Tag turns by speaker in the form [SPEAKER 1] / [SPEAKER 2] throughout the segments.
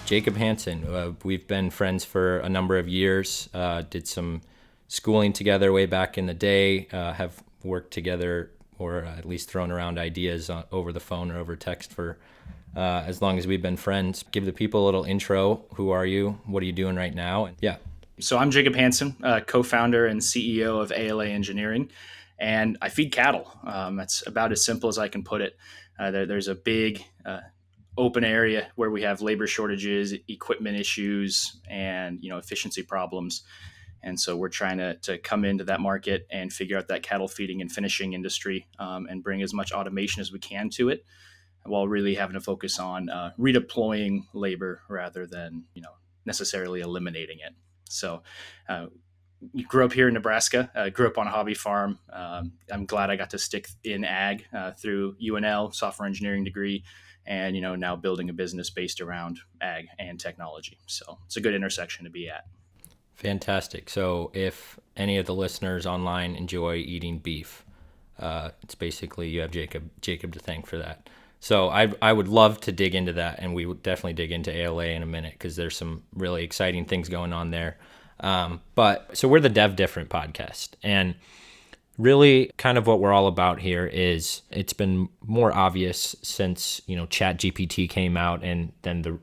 [SPEAKER 1] Jacob Hansen. We've been friends for a number of years, did some schooling together way back in the day, have worked together or at least thrown around ideas over the phone or over text for as long as we've been friends. Give the people a little intro. Who are you? What are you doing right now? Yeah.
[SPEAKER 2] So I'm Jacob Hansen, co-founder and CEO of ALA Engineering, and I feed cattle. That's about as simple as I can put it. There's a big open area where we have labor shortages, equipment issues, and efficiency problems. And so we're trying to come into that market and figure out that cattle feeding and finishing industry, and bring as much automation as we can to it, while really having to focus on redeploying labor rather than necessarily eliminating it. So, grew up here in Nebraska. Grew up on a hobby farm. I'm glad I got to stick in ag through UNL, software engineering degree, and now building a business based around ag and technology. So it's a good intersection to be at.
[SPEAKER 1] Fantastic. So if any of the listeners online enjoy eating beef, it's basically you have Jacob to thank for that. So I would love to dig into that, and we would definitely dig into ALA in a minute because there's some really exciting things going on there. But so we're the Dev Different podcast, and really kind of what we're all about here is it's been more obvious since Chat GPT came out, and then the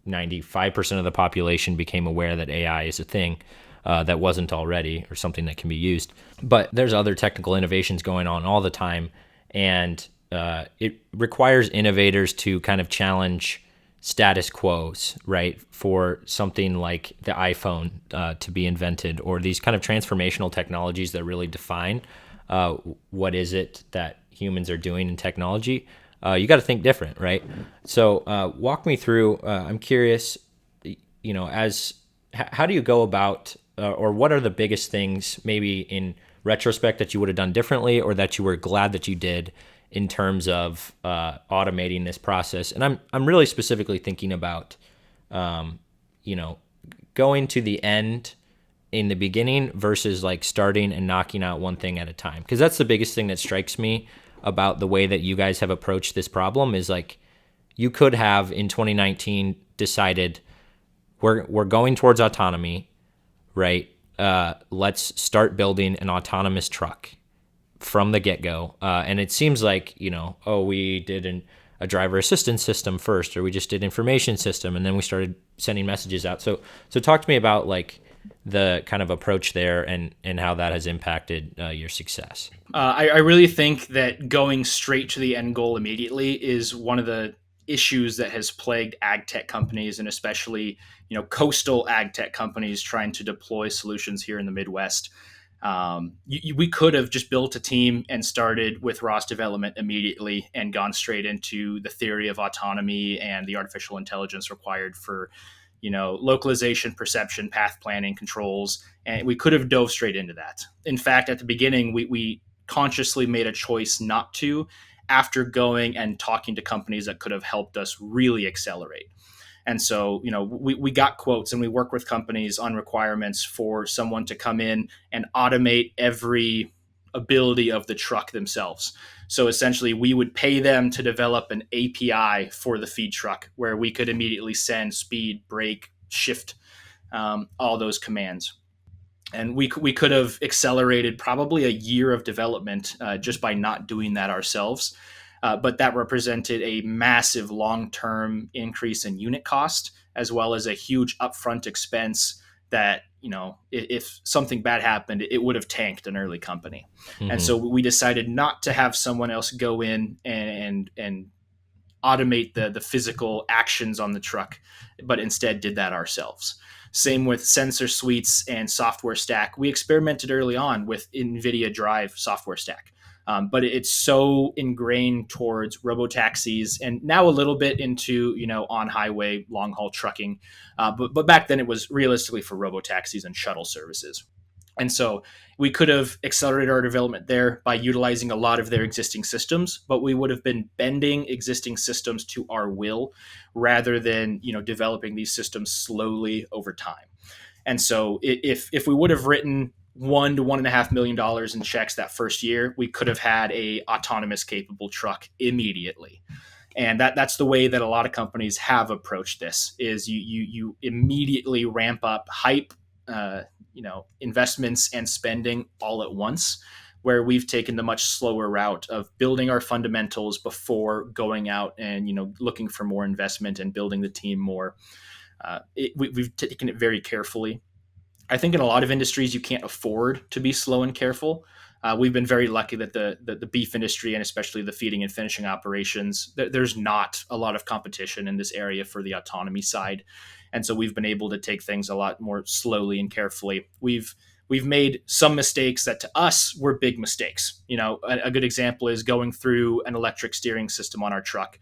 [SPEAKER 1] 95% of the population became aware that AI is a thing that wasn't already, or something that can be used. But there's other technical innovations going on all the time, and it requires innovators to kind of challenge status quos, right? For something like the iPhone to be invented, or these kind of transformational technologies that really define what is it that humans are doing in technology. You got to think different, right? So walk me through. I'm curious, how do you go about, or what are the biggest things maybe in retrospect that you would have done differently, or that you were glad that you did in terms of automating this process? And I'm really specifically thinking about, going to the end in the beginning versus like starting and knocking out one thing at a time. Because that's the biggest thing that strikes me about the way that you guys have approached this problem is like you could have in 2019 decided we're going towards autonomy, right? Let's start building an autonomous truck from the get-go. And it seems like, we did a driver assistance system first, or we just did information system, and then we started sending messages out. So talk to me about like the kind of approach there and how that has impacted your success.
[SPEAKER 2] I really think that going straight to the end goal immediately is one of the issues that has plagued ag tech companies, and especially coastal ag tech companies trying to deploy solutions here in the Midwest. We could have just built a team and started with ROS development immediately and gone straight into the theory of autonomy and the artificial intelligence required for localization, perception, path planning, controls, and we could have dove straight into that. In fact, at the beginning, we consciously made a choice not to, after going and talking to companies that could have helped us really accelerate. And so, we got quotes, and we work with companies on requirements for someone to come in and automate every ability of the truck themselves. So essentially, we would pay them to develop an API for the feed truck where we could immediately send speed, brake, shift, all those commands. And we could have accelerated probably a year of development just by not doing that ourselves. But that represented a massive long-term increase in unit cost, as well as a huge upfront expense that, if something bad happened, it would have tanked an early company. Mm-hmm. And so we decided not to have someone else go in and automate the physical actions on the truck, but instead did that ourselves. Same with sensor suites and software stack. We experimented early on with NVIDIA Drive software stack. But it's so ingrained towards robotaxis, and now a little bit into on highway long haul trucking, but back then it was realistically for robotaxis and shuttle services. And so we could have accelerated our development there by utilizing a lot of their existing systems, but we would have been bending existing systems to our will rather than developing these systems slowly over time. And so if we would have written $1 to $1.5 million in checks that first year, we could have had a autonomous capable truck immediately. And that's the way that a lot of companies have approached this. Is you immediately ramp up hype, uh, investments and spending all at once, where we've taken the much slower route of building our fundamentals before going out and looking for more investment and building the team more. We've taken it very carefully. I think in a lot of industries you can't afford to be slow and careful. We've been very lucky that the beef industry, and especially the feeding and finishing operations, there's not a lot of competition in this area for the autonomy side, and so we've been able to take things a lot more slowly and carefully. We've made some mistakes that to us were big mistakes. A good example is going through an electric steering system on our truck.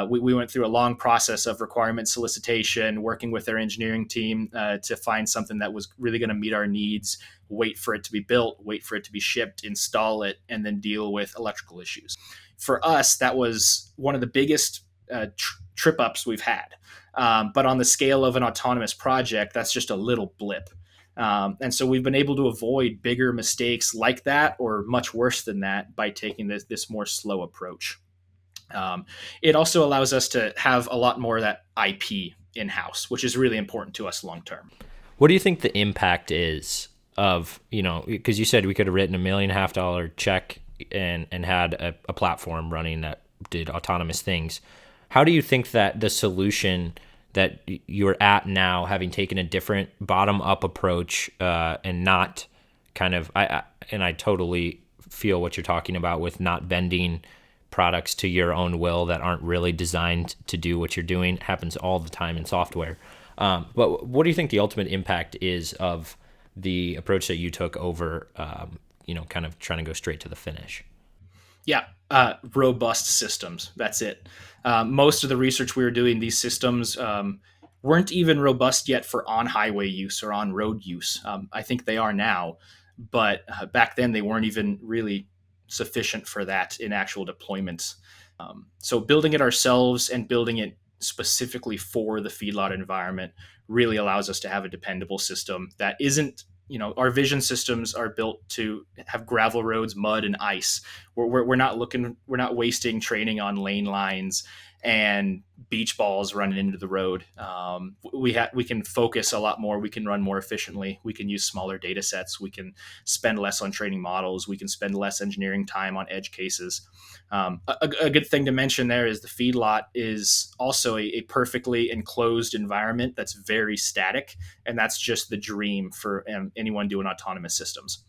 [SPEAKER 2] We went through a long process of requirement solicitation, working with our engineering team to find something that was really going to meet our needs, wait for it to be built, wait for it to be shipped, install it, and then deal with electrical issues. For us, that was one of the biggest trip ups we've had. But on the scale of an autonomous project, that's just a little blip. And so we've been able to avoid bigger mistakes like that, or much worse than that, by taking this more slow approach. It also allows us to have a lot more of that IP in house, which is really important to us long term.
[SPEAKER 1] What do you think the impact is of, because you said we could have written $1.5 million check and had a platform running that did autonomous things. How do you think that the solution that you're at now, having taken a different bottom up approach and not kind of, I totally feel what you're talking about with not bending products to your own will that aren't really designed to do what you're doing. It happens all the time in software. But what do you think the ultimate impact is of the approach that you took over, kind of trying to go straight to the finish?
[SPEAKER 2] Yeah, robust systems. That's it. Most of the research we were doing, these systems weren't even robust yet for on-highway use or on-road use. I think they are now, but back then they weren't even really sufficient for that in actual deployments. So building it ourselves and building it specifically for the feedlot environment really allows us to have a dependable system that isn't, our vision systems are built to have gravel roads, mud, and ice. We're not wasting training on lane lines and beach balls running into the road. We can focus a lot more. We can run more efficiently. We can use smaller data sets. We can spend less on training models. We can spend less engineering time on edge cases. A good thing to mention there is the feedlot is also a perfectly enclosed environment that's very static, and that's just the dream for anyone doing autonomous systems.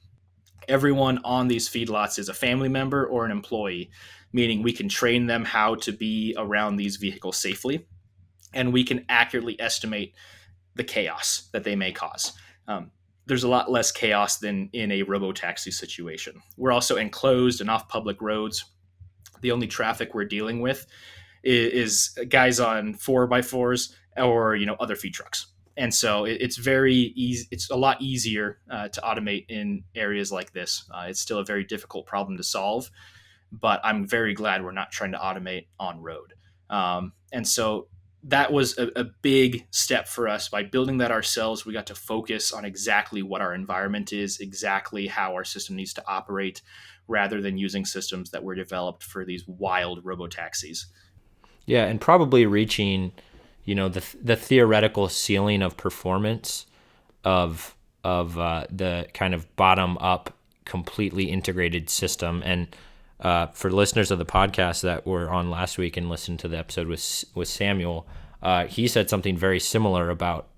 [SPEAKER 2] Everyone on these feedlots is a family member or an employee, meaning we can train them how to be around these vehicles safely, and we can accurately estimate the chaos that they may cause. There's a lot less chaos than in a robotaxi situation. We're also enclosed and off public roads. The only traffic we're dealing with is guys on 4x4s or other feed trucks. And so it's very easy. It's a lot easier to automate in areas like this. It's still a very difficult problem to solve, but I'm very glad we're not trying to automate on road. And so that was a big step for us. By building that ourselves, we got to focus on exactly what our environment is, exactly how our system needs to operate, rather than using systems that were developed for these wild robotaxis.
[SPEAKER 1] Yeah, and probably reaching, the theoretical ceiling of performance of the kind of bottom up, completely integrated system. And for listeners of the podcast that were on last week and listened to the episode with Samuel, he said something very similar about,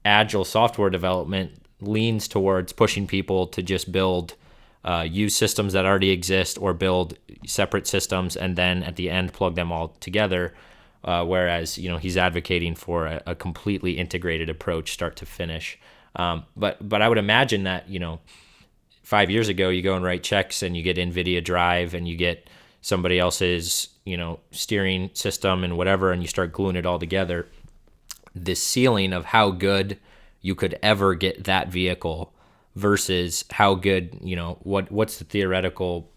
[SPEAKER 1] agile software development leans towards pushing people to just build use systems that already exist or build separate systems and then at the end plug them all together. Whereas, he's advocating for a completely integrated approach, start to finish. But I would imagine that, 5 years ago, you go and write checks and you get NVIDIA Drive and you get somebody else's, steering system and whatever, and you start gluing it all together. The ceiling of how good you could ever get that vehicle versus how good, what's the theoretical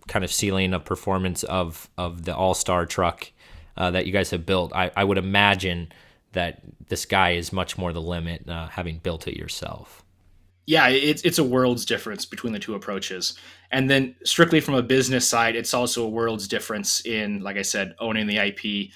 [SPEAKER 1] kind of ceiling of performance of the all-star truck that you guys have built. I would imagine that the sky is much more the limit, having built it yourself.
[SPEAKER 2] Yeah, it's a world's difference between the two approaches. And then strictly from a business side, it's also a world's difference in, like I said, owning the IP,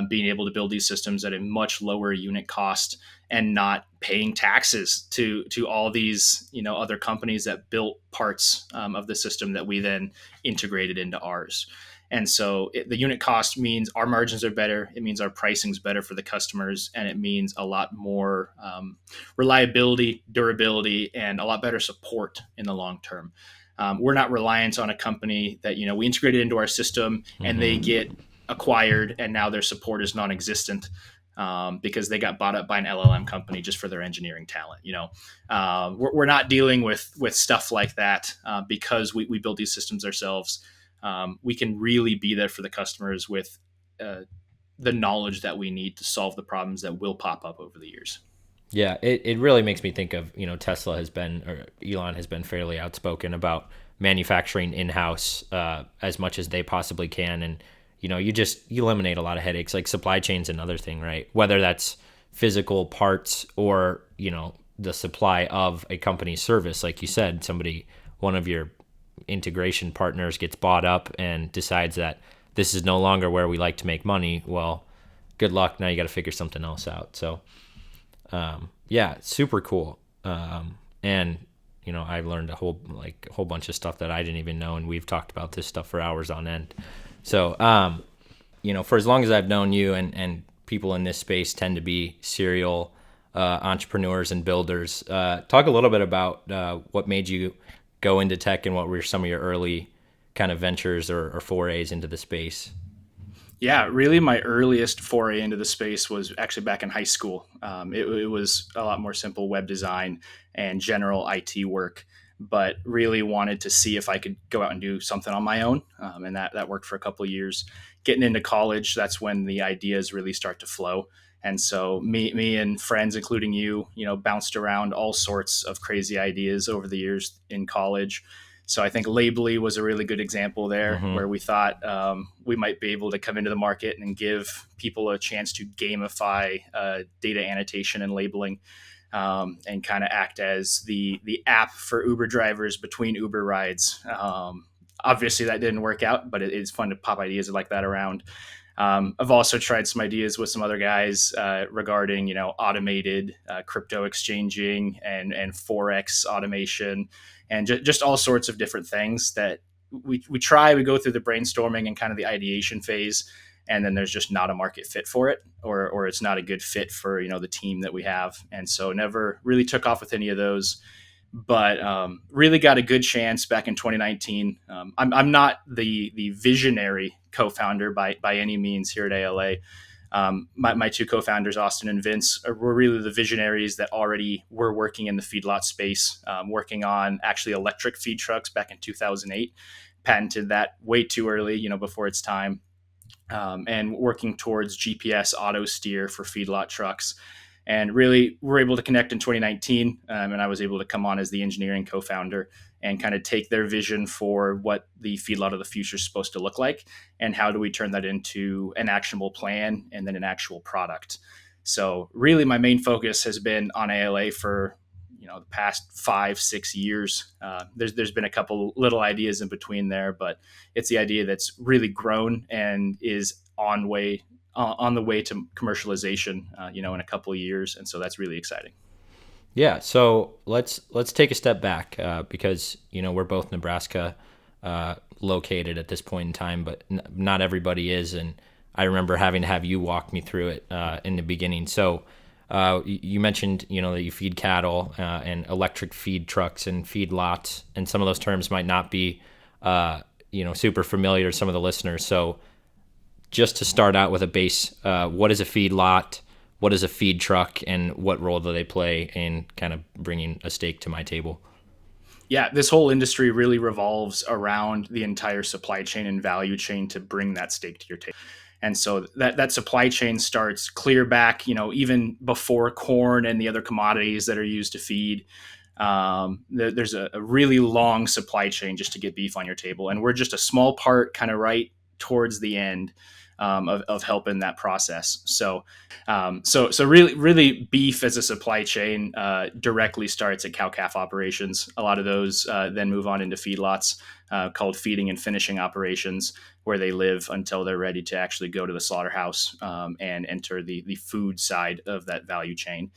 [SPEAKER 2] being able to build these systems at a much lower unit cost, and not paying taxes to all these other companies that built parts of the system that we then integrated into ours. And so the unit cost means our margins are better. It means our pricing's better for the customers, and it means a lot more reliability, durability, and a lot better support in the long term. We're not reliant on a company that we integrated into our system and they
[SPEAKER 1] Mm-hmm.
[SPEAKER 2] get acquired and now their support is non-existent. Because they got bought up by an LLM company just for their engineering talent. We're not dealing with stuff like that because we build these systems ourselves. We can really be there for the customers with uh, the knowledge that we need to solve the problems that will pop up over the years.
[SPEAKER 1] Yeah, it really makes me think of, Tesla has been, or Elon has been fairly outspoken about manufacturing in-house as much as they possibly can. And, you eliminate a lot of headaches. Like supply chain's another thing, right? Whether that's physical parts or, the supply of a company's service. Like you said, one of your integration partners gets bought up and decides that this is no longer where we like to make money. Well, good luck. Now you got to figure something else out. So, yeah, super cool. And I've learned a whole bunch of stuff that I didn't even know, and we've talked about this stuff for hours on end. So, for as long as I've known you, and people in this space tend to be serial entrepreneurs and builders. Talk a little bit about what made you go into tech and what were some of your early kind of ventures or forays into the space.
[SPEAKER 2] Yeah, really, my earliest foray into the space was actually back in high school. It was a lot more simple web design and general IT work, but really wanted to see if I could go out and do something on my own. And that worked for a couple of years. Getting into college, that's when the ideas really start to flow. And so me and friends, including you, bounced around all sorts of crazy ideas over the years in college. So I think Labely was a really good example there,
[SPEAKER 1] Mm-hmm.
[SPEAKER 2] where we thought we might be able to come into the market and give people a chance to gamify data annotation and labeling, and kind of act as the app for Uber drivers between Uber rides. Obviously, that didn't work out, but it's fun to pop ideas like that around. I've also tried some ideas with some other guys regarding automated crypto exchanging and forex automation, and just all sorts of different things that we try. We go through the brainstorming and kind of the ideation phase, and then there's just not a market fit for it, or it's not a good fit for the team that we have, and so never really took off with any of those. But really got a good chance back in 2019. I'm not the visionary co-founder by any means here at ALA. My two co-founders, Austin and Vince, were really the visionaries that already were working in the feedlot space, working on actually electric feed trucks back in 2008. Patented that way too early, before its time, and working towards GPS auto steer for feedlot trucks. And really, we're able to connect in 2019, and I was able to come on as the engineering co-founder and kind of take their vision for what the feedlot of the future is supposed to look like, and how do we turn that into an actionable plan and then an actual product. So really, my main focus has been on ALA for the past 5-6 years. There's been a couple little ideas in between there, but it's the idea that's really grown and is on the way to commercialization, in a couple of years, and so that's really exciting.
[SPEAKER 1] Yeah, so let's take a step back because we're both Nebraska located at this point in time, but not everybody is, and I remember having to have you walk me through it in the beginning. So you mentioned that you feed cattle and electric feed trucks and feed lots, and some of those terms might not be super familiar to some of the listeners. So just to start out with a base, what is a feed lot? What is a feed truck, and what role do they play in kind of bringing a steak to my table?
[SPEAKER 2] Yeah, this whole industry really revolves around the entire supply chain and value chain to bring that steak to your table. And so that supply chain starts clear back, even before corn and the other commodities that are used to feed. There's a really long supply chain just to get beef on your table, and we're just a small part, kind of right towards the end. of helping that process. So really, beef as a supply chain directly starts at cow-calf operations. A lot of those then move on into feedlots called feeding and finishing operations, where they live until they're ready to actually go to the slaughterhouse and enter the food side of that value chain.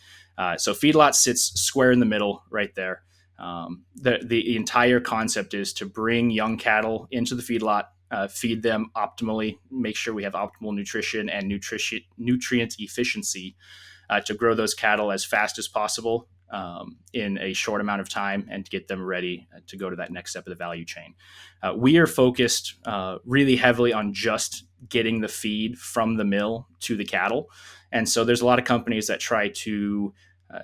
[SPEAKER 2] So feedlot sits square in the middle, right there. The entire concept is to bring young cattle into the feedlot, feed them optimally, make sure we have optimal nutrition and nutrient efficiency to grow those cattle as fast as possible in a short amount of time and to get them ready to go to that next step of the value chain. We are focused really heavily on just getting the feed from the mill to the cattle. And so there's a lot of companies that try to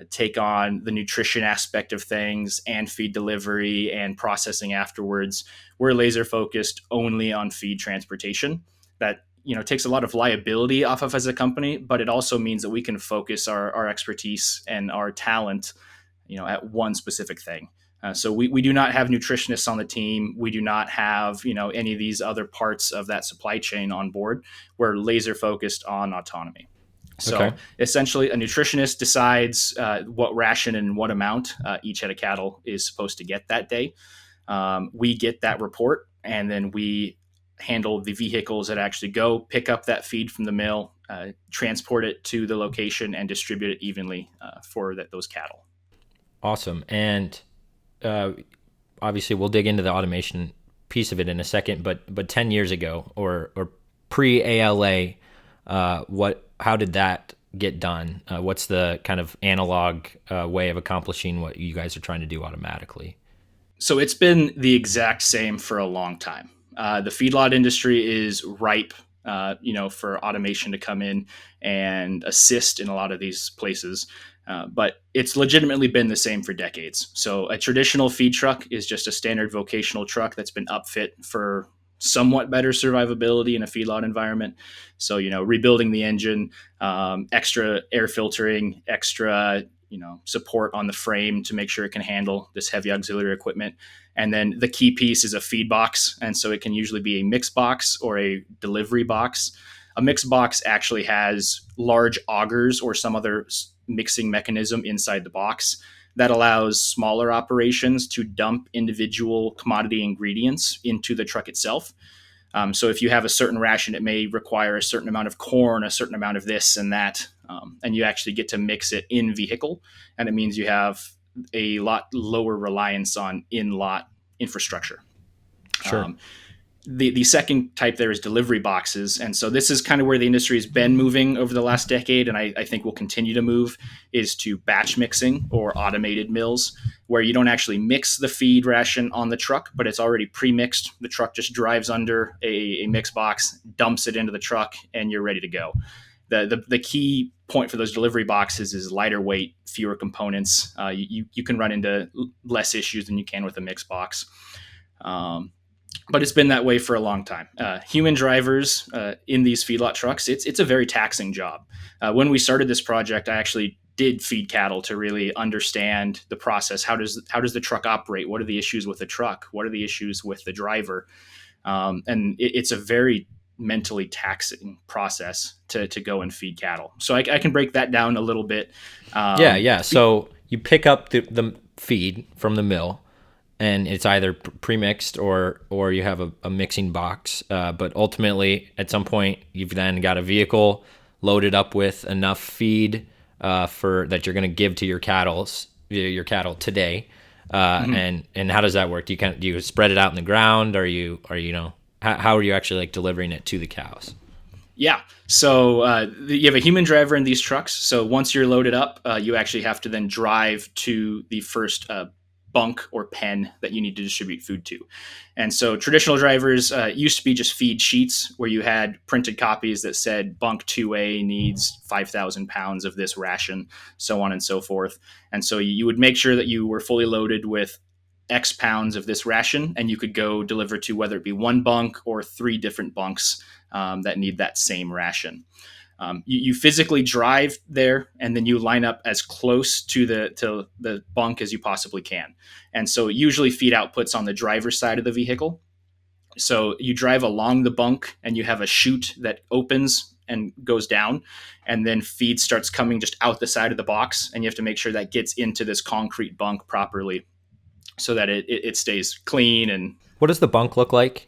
[SPEAKER 2] take on the nutrition aspect of things and feed delivery and processing afterwards. We're laser focused only on feed transportation. That takes a lot of liability off of as a company, but it also means that we can focus our expertise and our talent at one specific thing. So we do not have nutritionists on the team. We do not have any of these other parts of that supply chain on board. We're laser focused on autonomy.
[SPEAKER 1] Okay.
[SPEAKER 2] So essentially, a nutritionist decides what ration and what amount each head of cattle is supposed to get that day. We get that report, and then we handle the vehicles that actually go pick up that feed from the mill, transport it to the location, and distribute it evenly for those cattle.
[SPEAKER 1] Awesome. And obviously, we'll dig into the automation piece of it in a second. But 10 years ago, or pre ALA, how did that get done? What's the kind of analog way of accomplishing what you guys are trying to do automatically?
[SPEAKER 2] So it's been the exact same for a long time. The feedlot industry is ripe, for automation to come in and assist in a lot of these places. But it's legitimately been the same for decades. So a traditional feed truck is just a standard vocational truck that's been upfit for somewhat better survivability in a feedlot environment. So, rebuilding the engine, extra air filtering, extra, support on the frame to make sure it can handle this heavy auxiliary equipment. And then the key piece is a feed box. And so it can usually be a mix box or a delivery box. A mix box actually has large augers or some other mixing mechanism inside the box that allows smaller operations to dump individual commodity ingredients into the truck itself. So if you have a certain ration, it may require a certain amount of corn, a certain amount of this and that, and you actually get to mix it in vehicle. And it means you have a lot lower reliance on in-lot infrastructure.
[SPEAKER 1] Sure.
[SPEAKER 2] The second type there is delivery boxes. And so this is kind of where the industry has been moving over the last decade, and I think will continue to move, is to batch mixing or automated mills, where you don't actually mix the feed ration on the truck, but it's already pre-mixed. The truck just drives under a mix box, dumps it into the truck, and you're ready to go. The key point for those delivery boxes is lighter weight, fewer components. You can run into less issues than you can with a mix box. But it's been that way for a long time. Human drivers in these feedlot trucks, it's a very taxing job. When we started this project, I actually did feed cattle to really understand the process. How does the truck operate? What are the issues with the truck? What are the issues with the driver? And it's a very mentally taxing process to go and feed cattle. So I can break that down a little bit.
[SPEAKER 1] Yeah. So you pick up the feed from the mill, and it's either pre-mixed or you have a mixing box. But ultimately, at some point, you've then got a vehicle loaded up with enough feed for that you're going to give to your cattle today. And how does that work? Do you spread it out in the ground? How are you actually like delivering it to the cows?
[SPEAKER 2] Yeah. So you have a human driver in these trucks. So once you're loaded up, you actually have to then drive to the first bunk or pen that you need to distribute food to. And so traditional drivers used to be just feed sheets where you had printed copies that said bunk 2A needs 5,000 pounds of this ration, so on and so forth. And so you would make sure that you were fully loaded with X pounds of this ration, and you could go deliver to whether it be one bunk or 3 different bunks that need that same ration. You physically drive there, and then you line up as close to the bunk as you possibly can. And so usually feed outputs on the driver's side of the vehicle. So you drive along the bunk and you have a chute that opens and goes down, and then feed starts coming just out the side of the box, and you have to make sure that gets into this concrete bunk properly so that it stays clean. And
[SPEAKER 1] What does the bunk look like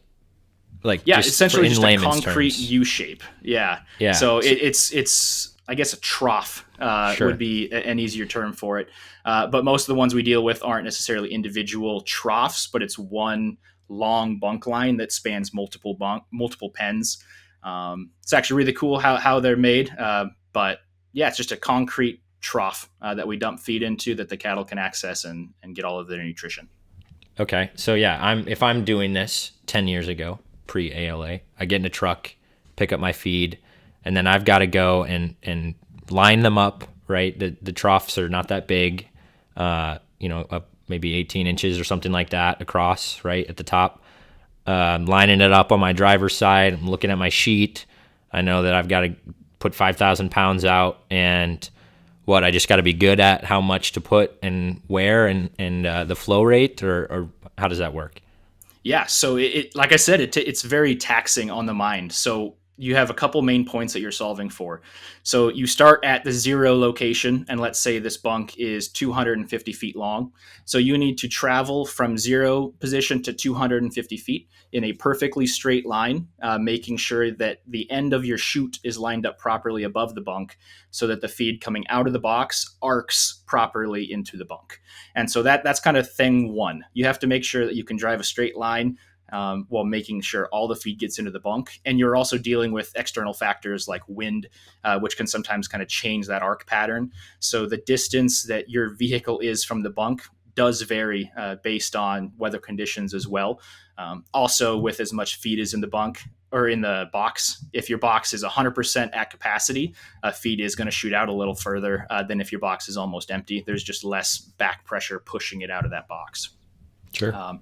[SPEAKER 2] yeah,
[SPEAKER 1] just for
[SPEAKER 2] essentially
[SPEAKER 1] in
[SPEAKER 2] just a
[SPEAKER 1] layman's
[SPEAKER 2] concrete
[SPEAKER 1] terms?
[SPEAKER 2] U shape. Yeah.
[SPEAKER 1] Yeah.
[SPEAKER 2] So it's I guess a trough would
[SPEAKER 1] Sure.
[SPEAKER 2] be an easier term for it. But most of the ones we deal with aren't necessarily individual troughs, but it's one long bunk line that spans multiple pens. It's actually really cool how they're made. But yeah, it's just a concrete trough that we dump feed into that the cattle can access and get all of their nutrition.
[SPEAKER 1] Okay. So yeah, if I'm doing this 10 years ago, pre ALA, I get in a truck, pick up my feed, and then I've got to go and line them up, right? The troughs are not that big, up maybe 18 inches or something like that across, right at the top. Lining it up on my driver's side. I'm looking at my sheet. I know that I've got to put 5,000 pounds out, and I just got to be good at how much to put and where, and the flow rate, or how does that work?
[SPEAKER 2] Yeah, so like I said, it's very taxing on the mind. So you have a couple main points that you're solving for. So you start at the zero location, and let's say this bunk is 250 feet long. So you need to travel from zero position to 250 feet in a perfectly straight line, making sure that the end of your chute is lined up properly above the bunk so that the feed coming out of the box arcs properly into the bunk. And so that's kind of thing one. You have to make sure that you can drive a straight line while making sure all the feed gets into the bunk. And you're also dealing with external factors like wind, which can sometimes kind of change that arc pattern. So the distance that your vehicle is from the bunk does vary based on weather conditions as well. Also, with as much feed as in the bunk or in the box, if your box is 100% at capacity, feed is going to shoot out a little further than if your box is almost empty. There's just less back pressure pushing it out of that box.
[SPEAKER 1] Sure.
[SPEAKER 2] Um,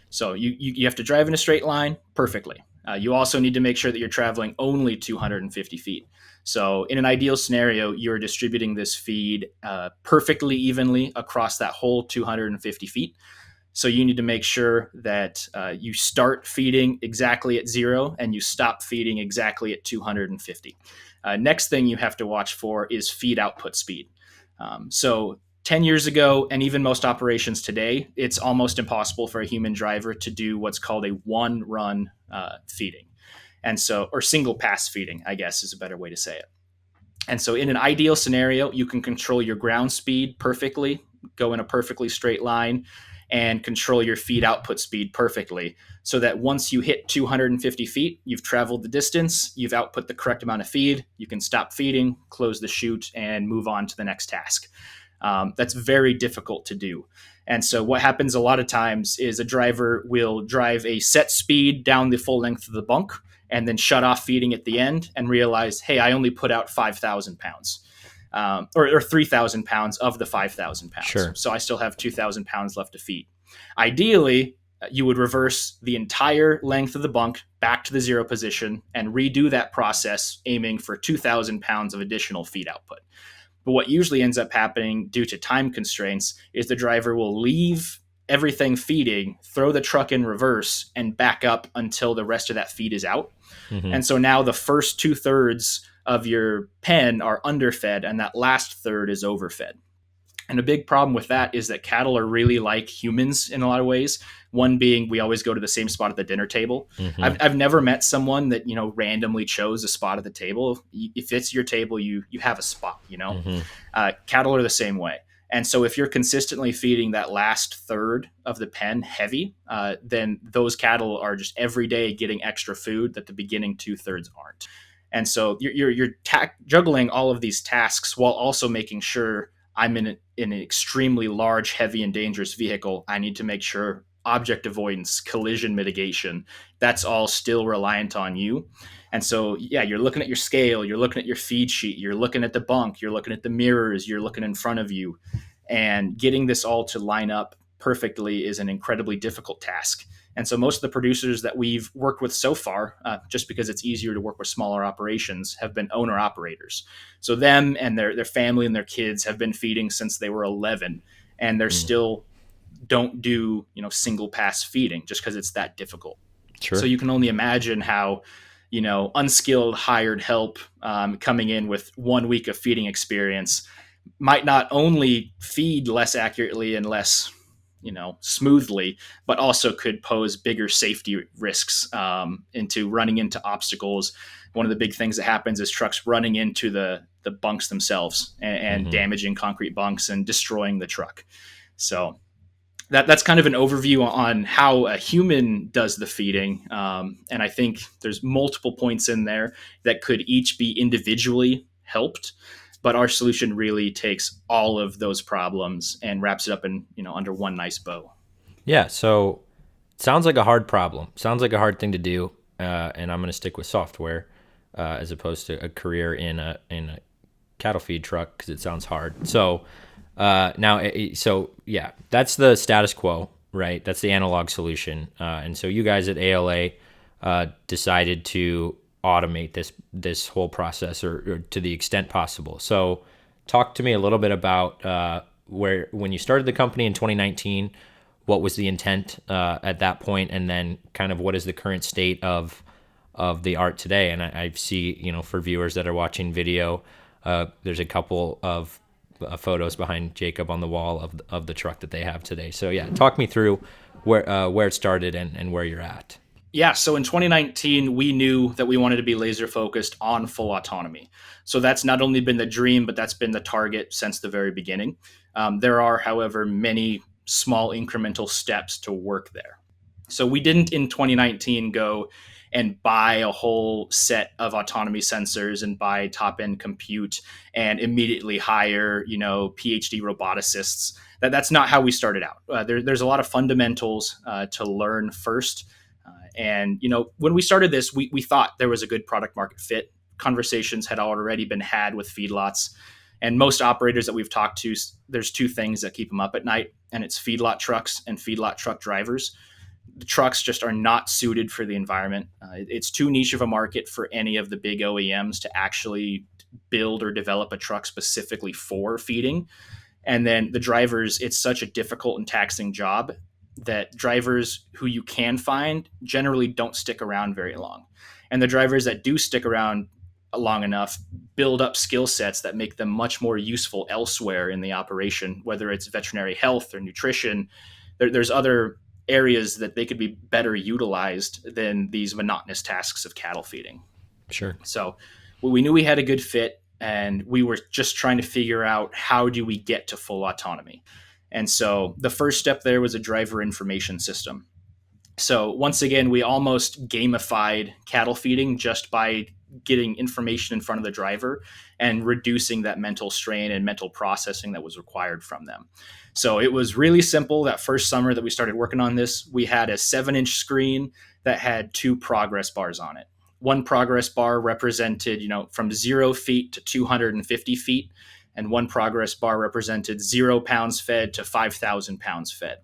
[SPEAKER 2] so you have to drive in a straight line perfectly. You also need to make sure that you're traveling only 250 feet. So in an ideal scenario, you're distributing this feed perfectly evenly across that whole 250 feet. So you need to make sure that you start feeding exactly at zero and you stop feeding exactly at 250. Next thing you have to watch for is feed output speed. So 10 years ago, and even most operations today, it's almost impossible for a human driver to do what's called a one run feeding. And so, or single pass feeding, I guess is a better way to say it. And so, in an ideal scenario, you can control your ground speed perfectly, go in a perfectly straight line, and control your feed output speed perfectly. So that once you hit 250 feet, you've traveled the distance, you've output the correct amount of feed, you can stop feeding, close the chute, and move on to the next task. That's very difficult to do. And so, what happens a lot of times is a driver will drive a set speed down the full length of the bunk and then shut off feeding at the end and realize, hey, I only put out 5,000 pounds. Or 3,000 pounds of the 5,000 pounds.
[SPEAKER 1] Sure.
[SPEAKER 2] So I still have 2,000 pounds left to feed. Ideally, you would reverse the entire length of the bunk back to the zero position and redo that process, aiming for 2,000 pounds of additional feed output. But what usually ends up happening due to time constraints is the driver will leave everything feeding, throw the truck in reverse, and back up until the rest of that feed is out.
[SPEAKER 1] Mm-hmm.
[SPEAKER 2] And so now the first 2/3 of your pen are underfed, and that last third is overfed. And a big problem with that is that cattle are really like humans in a lot of ways. One being we always go to the same spot at the dinner table.
[SPEAKER 1] Mm-hmm.
[SPEAKER 2] I've never met someone that randomly chose a spot at the table. If it's your table, you have a spot.
[SPEAKER 1] Mm-hmm.
[SPEAKER 2] Cattle are the same way. And so if you're consistently feeding that last third of the pen heavy, then those cattle are just every day getting extra food that the beginning 2/3 aren't. And so you're juggling all of these tasks while also making sure I'm in an extremely large, heavy, and dangerous vehicle. I need to make sure object avoidance, collision mitigation, that's all still reliant on you. And so, yeah, you're looking at your scale, you're looking at your feed sheet, you're looking at the bunk, you're looking at the mirrors, you're looking in front of you. And getting this all to line up perfectly is an incredibly difficult task. And so most of the producers that we've worked with so far, just because it's easier to work with smaller operations, have been owner operators. So them and their family and their kids have been feeding since they were 11, and they're
[SPEAKER 1] Mm.
[SPEAKER 2] still don't do single pass feeding just because it's that difficult.
[SPEAKER 1] Sure.
[SPEAKER 2] So you can only imagine how, unskilled hired help coming in with 1 week of feeding experience might not only feed less accurately and less, smoothly, but also could pose bigger safety risks into running into obstacles. One of the big things that happens is trucks running into the bunks themselves and
[SPEAKER 1] Hmm.
[SPEAKER 2] damaging concrete bunks and destroying the truck. So that's kind of an overview on how a human does the feeding. And I think there's multiple points in there that could each be individually helped, but our solution really takes all of those problems and wraps it up in, under one nice bow.
[SPEAKER 1] Yeah. So sounds like a hard problem. Sounds like a hard thing to do. And I'm going to stick with software as opposed to a career in a cattle feed truck because it sounds hard. So so yeah, that's the status quo, right? That's the analog solution. And so you guys at ALA decided to automate this whole process or to the extent possible. So talk to me a little bit about where when you started the company in 2019, what was the intent at that point, and then kind of what is the current state of the art today. And I see, for viewers that are watching video, there's a couple of photos behind Jacob on the wall of the truck that they have today. So yeah, talk me through where it started and where you're at.
[SPEAKER 2] Yeah, so in 2019, we knew that we wanted to be laser focused on full autonomy. So that's not only been the dream, but that's been the target since the very beginning. There are, however, many small incremental steps to work there. So we didn't in 2019 go and buy a whole set of autonomy sensors and buy top end compute and immediately hire, PhD roboticists. That's not how we started out. There's a lot of fundamentals to learn first. And, when we started this, we thought there was a good product market fit. Conversations had already been had with feedlots. And most operators that we've talked to, there's two things that keep them up at night, and it's feedlot trucks and feedlot truck drivers. The trucks just are not suited for the environment. It's too niche of a market for any of the big OEMs to actually build or develop a truck specifically for feeding. And then the drivers, it's such a difficult and taxing job that drivers who you can find generally don't stick around very long. And the drivers that do stick around long enough build up skill sets that make them much more useful elsewhere in the operation, whether it's veterinary health or nutrition. There's other areas that they could be better utilized than these monotonous tasks of cattle feeding.
[SPEAKER 1] Sure.
[SPEAKER 2] So we knew we had a good fit, and we were just trying to figure out how do we get to full autonomy. And so the first step there was a driver information system. So once again, we almost gamified cattle feeding just by getting information in front of the driver and reducing that mental strain and mental processing that was required from them. So it was really simple. That first summer that we started working on this, we had a 7-inch screen that had 2 progress bars on it. One progress bar represented, from 0 feet to 250 feet, and one progress bar represented 0 pounds fed to 5,000 pounds fed.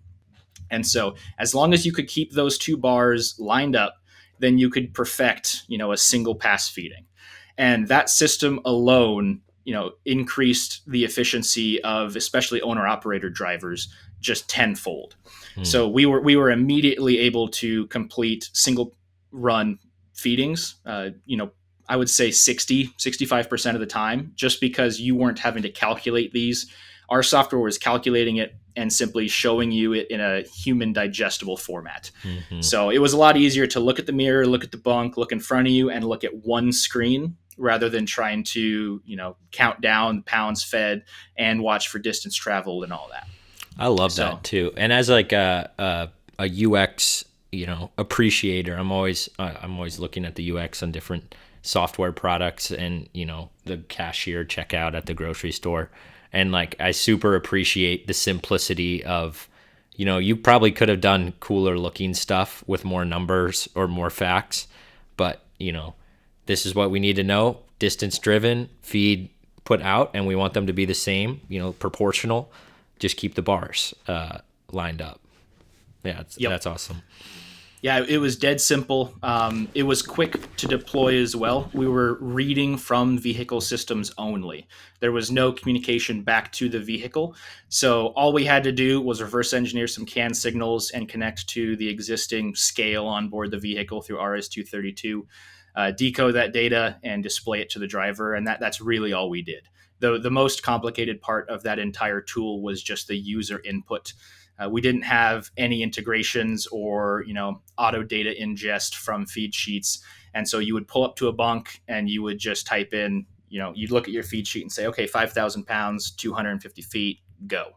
[SPEAKER 2] And so as long as you could keep those 2 bars lined up, then you could perfect, a single pass feeding. And that system alone, increased the efficiency of especially owner operator drivers just tenfold. So we were immediately able to complete single run feedings, I would say 65% of the time, just because you weren't having to calculate these. Our software was calculating it and simply showing you it in a human digestible format.
[SPEAKER 1] Mm-hmm.
[SPEAKER 2] So it was a lot easier to look at the mirror, look at the bunk, look in front of you, and look at one screen rather than trying to, count down pounds fed and watch for distance traveled and all that.
[SPEAKER 1] I love that too. And as like a UX, appreciator, I'm always looking at the UX on different software products and, the cashier checkout at the grocery store. And like, I super appreciate the simplicity of, you probably could have done cooler looking stuff with more numbers or more facts, but this is what we need to know. Distance driven, feed put out, and we want them to be the same, proportional. Just keep the bars lined up. Yeah, that's awesome.
[SPEAKER 2] Yeah, it was dead simple. It was quick to deploy as well. We were reading from vehicle systems only. There was no communication back to the vehicle. So all we had to do was reverse engineer some CAN signals and connect to the existing scale on board the vehicle through RS-232, decode that data, and display it to the driver. And that's really all we did. The most complicated part of that entire tool was just the user input. We didn't have any integrations or auto data ingest from feed sheets, and so you would pull up to a bunk and you would just type in, you'd look at your feed sheet and say, okay, 5,000 pounds, 250 feet, go,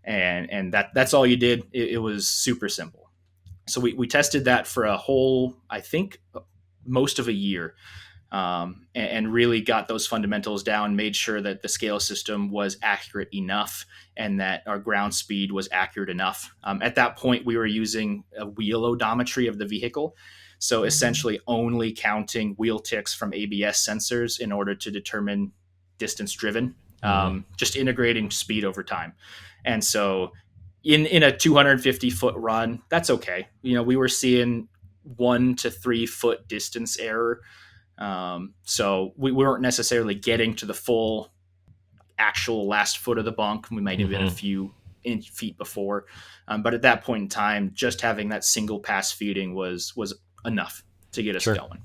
[SPEAKER 2] and that's all you did. It was super simple. So we tested that for a whole, I think, most of a year, and really got those fundamentals down, made sure that the scale system was accurate enough and that our ground speed was accurate enough. At that point, we were using a wheel odometry of the vehicle. So essentially only counting wheel ticks from ABS sensors in order to determine distance driven,
[SPEAKER 1] Mm-hmm.
[SPEAKER 2] just integrating speed over time. And so in a 250-foot run, that's okay. We were seeing 1 to 3 foot distance error, so we weren't necessarily getting to the full actual last foot of the bunk. We might have been a
[SPEAKER 1] Mm-hmm.
[SPEAKER 2] few feet before, but at that point in time, just having that single pass feeding was enough to get us
[SPEAKER 1] Sure.
[SPEAKER 2] going.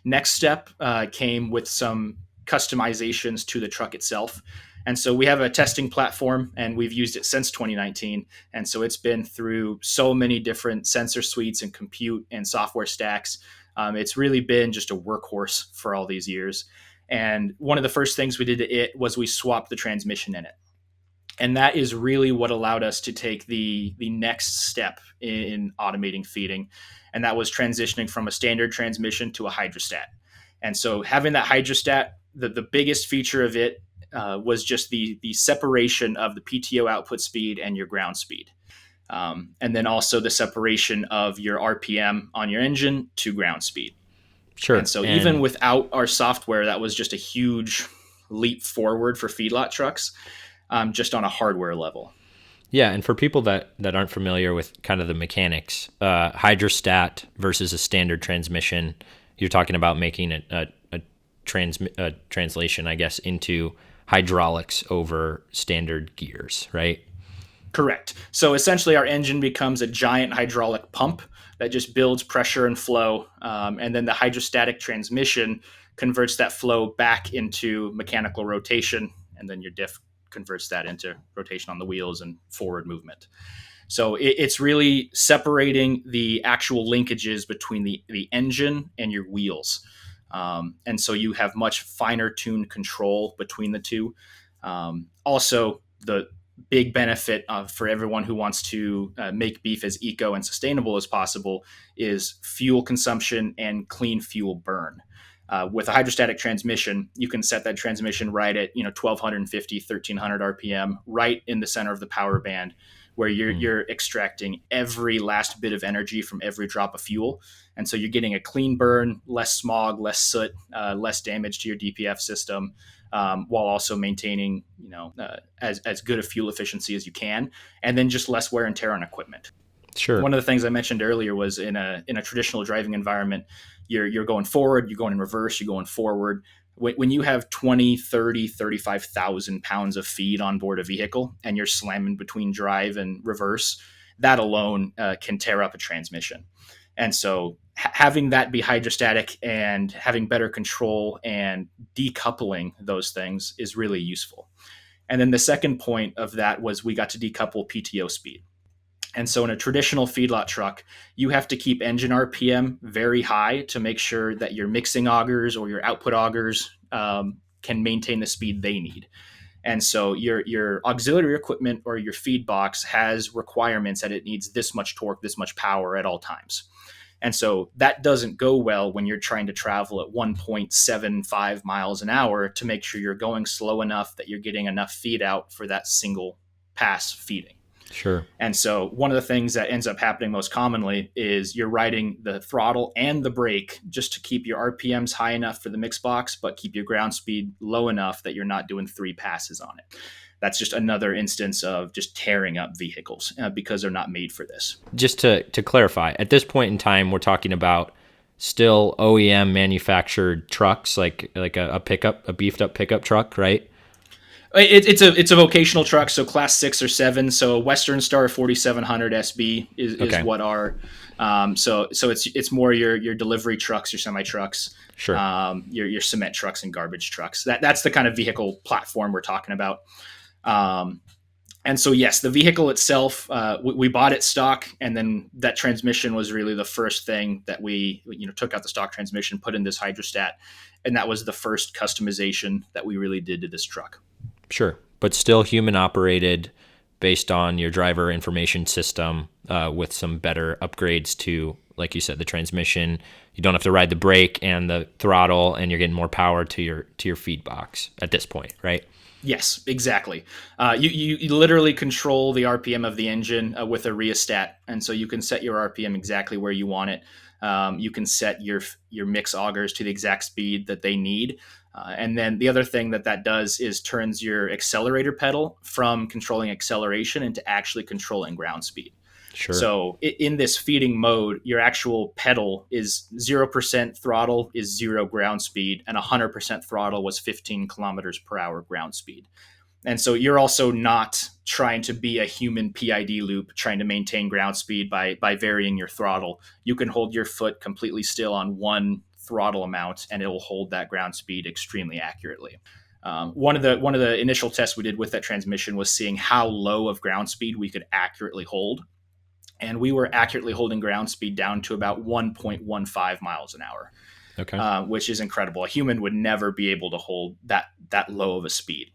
[SPEAKER 2] Next step came with some customizations to the truck itself. And so we have a testing platform and we've used it since 2019. And so it's been through so many different sensor suites and compute and software stacks. It's really been just a workhorse for all these years. And one of the first things we did to it was we swapped the transmission in it. And that is really what allowed us to take the next step in automating feeding. And that was transitioning from a standard transmission to a hydrostat. And so having that hydrostat, the biggest feature of it was just the separation of the PTO output speed and your ground speed. And then also the separation of your RPM on your engine to ground speed. And
[SPEAKER 1] Sure.
[SPEAKER 2] so even
[SPEAKER 1] And
[SPEAKER 2] without our software, that was just a huge leap forward for feedlot trucks, just on a hardware level.
[SPEAKER 1] yeah, and for people that aren't familiar with kind of the mechanics, hydrostat versus a standard transmission, you're talking about making a translation, I guess, into hydraulics over standard gears, right?
[SPEAKER 2] Correct. So essentially, our engine becomes a giant hydraulic pump that just builds pressure and flow. And then the hydrostatic transmission converts that flow back into mechanical rotation. And then your diff converts that into rotation on the wheels and forward movement. So it's really separating the actual linkages between the engine and your wheels. And so you have much finer tuned control between the two. Also, the big benefit for everyone who wants to make beef as eco and sustainable as possible is fuel consumption and clean fuel burn. With a hydrostatic transmission, you can set that transmission right at 1250, 1300 RPM, right in the center of the power band, where
[SPEAKER 1] Mm.
[SPEAKER 2] you're extracting every last bit of energy from every drop of fuel, and so you're getting a clean burn, less smog, less soot, less damage to your DPF system, while also maintaining as good a fuel efficiency as you can, and then just less wear and tear on equipment.
[SPEAKER 1] Sure.
[SPEAKER 2] One of the things I mentioned earlier was in a traditional driving environment, you're going forward, you're going in reverse, you're going forward. When you have 20, 30, 35,000 pounds of feed on board a vehicle and you're slamming between drive and reverse, that alone can tear up a transmission. And so having that be hydrostatic and having better control and decoupling those things is really useful. And then the second point of that was we got to decouple PTO speed. And so in a traditional feedlot truck, you have to keep engine RPM very high to make sure that your mixing augers or your output augers can maintain the speed they need. And so your auxiliary equipment or your feed box has requirements that it needs this much torque, this much power at all times. And so that doesn't go well when you're trying to travel at 1.75 miles an hour to make sure you're going slow enough that you're getting enough feed out for that single pass feeding.
[SPEAKER 1] Sure.
[SPEAKER 2] And so one of the things that ends up happening most commonly is you're riding the throttle and the brake just to keep your RPMs high enough for the mix box, but keep your ground speed low enough that you're not doing 3 passes on it. that's just another instance of just tearing up vehicles because they're not made for this.
[SPEAKER 1] Just to clarify, at this point in time, we're talking about still OEM manufactured trucks, like a pickup, a beefed up pickup truck, right?
[SPEAKER 2] It's a vocational truck, so class 6 or 7. So Western Star 4700 SB is
[SPEAKER 1] Okay,
[SPEAKER 2] what our so it's more your delivery trucks, your semi trucks,
[SPEAKER 1] sure,
[SPEAKER 2] your cement trucks and garbage trucks. That's the kind of vehicle platform we're talking about. Um, and so yes, the vehicle itself, we bought it stock, and then that transmission was really the first thing that we took out the stock transmission, put in this hydrostat, and that was the first customization that we really did to this truck.
[SPEAKER 1] sure, but still human operated, based on your driver information system, with some better upgrades to, like you said, the transmission. You don't have to ride the brake and the throttle, and you're getting more power to your feed box at this point, right?
[SPEAKER 2] Yes, exactly. You literally control the RPM of the engine with a rheostat, and so you can set your RPM exactly where you want it. You can set your mix augers to the exact speed that they need, and then the other thing that does is turns your accelerator pedal from controlling acceleration into actually controlling ground speed.
[SPEAKER 1] Sure,
[SPEAKER 2] So in this feeding mode, your actual pedal is 0% throttle is 0 ground speed, and 100% throttle was 15 kilometers per hour ground speed. And so you're also not trying to be a human PID loop, trying to maintain ground speed by varying your throttle. You can hold your foot completely still on one throttle amount, and it will hold that ground speed extremely accurately. One of the initial tests we did with that transmission was seeing how low of ground speed we could accurately hold, and we were accurately holding ground speed down to about 1.15 miles an hour,
[SPEAKER 1] okay,
[SPEAKER 2] which is incredible. A human would never be able to hold that low of a speed.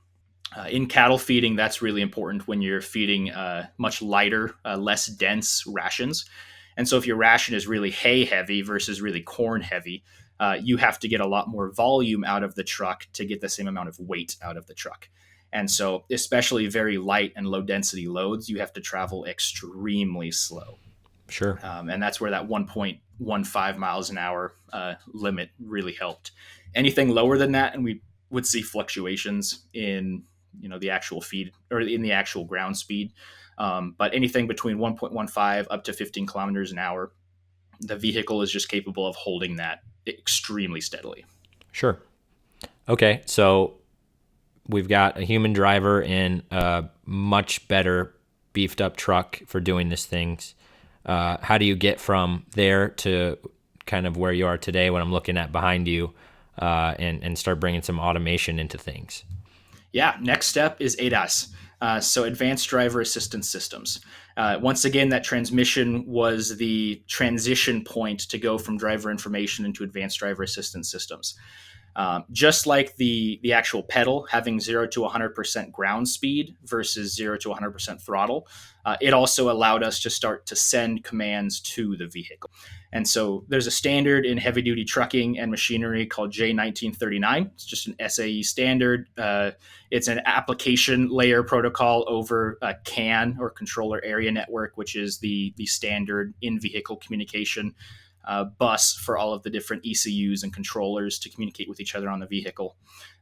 [SPEAKER 2] In cattle feeding, that's really important when you're feeding much lighter, less dense rations. And so if your ration is really hay heavy versus really corn heavy, you have to get a lot more volume out of the truck to get the same amount of weight out of the truck. And so, especially very light and low density loads, you have to travel extremely slow.
[SPEAKER 1] sure,
[SPEAKER 2] And that's where that 1.15 miles an hour limit really helped. Anything lower than that, and we would see fluctuations in the actual feed or in the actual ground speed. But anything between 1.15 up to 15 kilometers an hour, the vehicle is just capable of holding that extremely steadily.
[SPEAKER 1] sure. Okay, so we've got a human driver in a much better beefed up truck for doing these things. How do you get from there to kind of where you are today when I'm looking at behind you, and start bringing some automation into things?
[SPEAKER 2] Yeah, next step is ADAS. So advanced driver assistance systems. Once again, that transmission was the transition point to go from driver information into advanced driver assistance systems. Just like the actual pedal having 0 to 100% ground speed versus 0 to 100% throttle, it also allowed us to start to send commands to the vehicle. And so there's a standard in heavy duty trucking and machinery called J1939. It's just an SAE standard. It's an application layer protocol over a CAN, or controller area network, which is the standard in vehicle communication bus for all of the different ECUs and controllers to communicate with each other on the vehicle.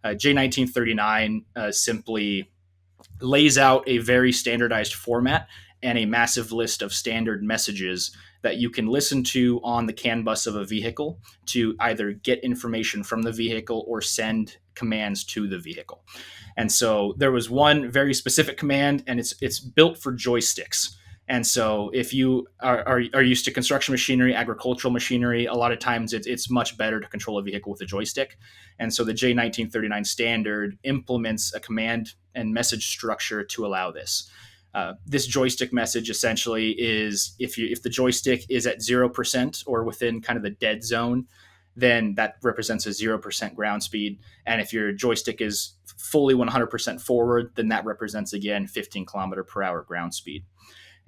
[SPEAKER 2] J1939 simply lays out a very standardized format and a massive list of standard messages that you can listen to on the CAN bus of a vehicle to either get information from the vehicle or send commands to the vehicle. And so there was one very specific command, and it's built for joysticks. And so if you are used to construction machinery, agricultural machinery, a lot of times it's much better to control a vehicle with a joystick. And so the J1939 standard implements a command and message structure to allow this. This joystick message essentially is if the joystick is at 0% or within kind of the dead zone, then that represents a 0% ground speed. And if your joystick is fully 100% forward, then that represents, again, 15 kilometer per hour ground speed.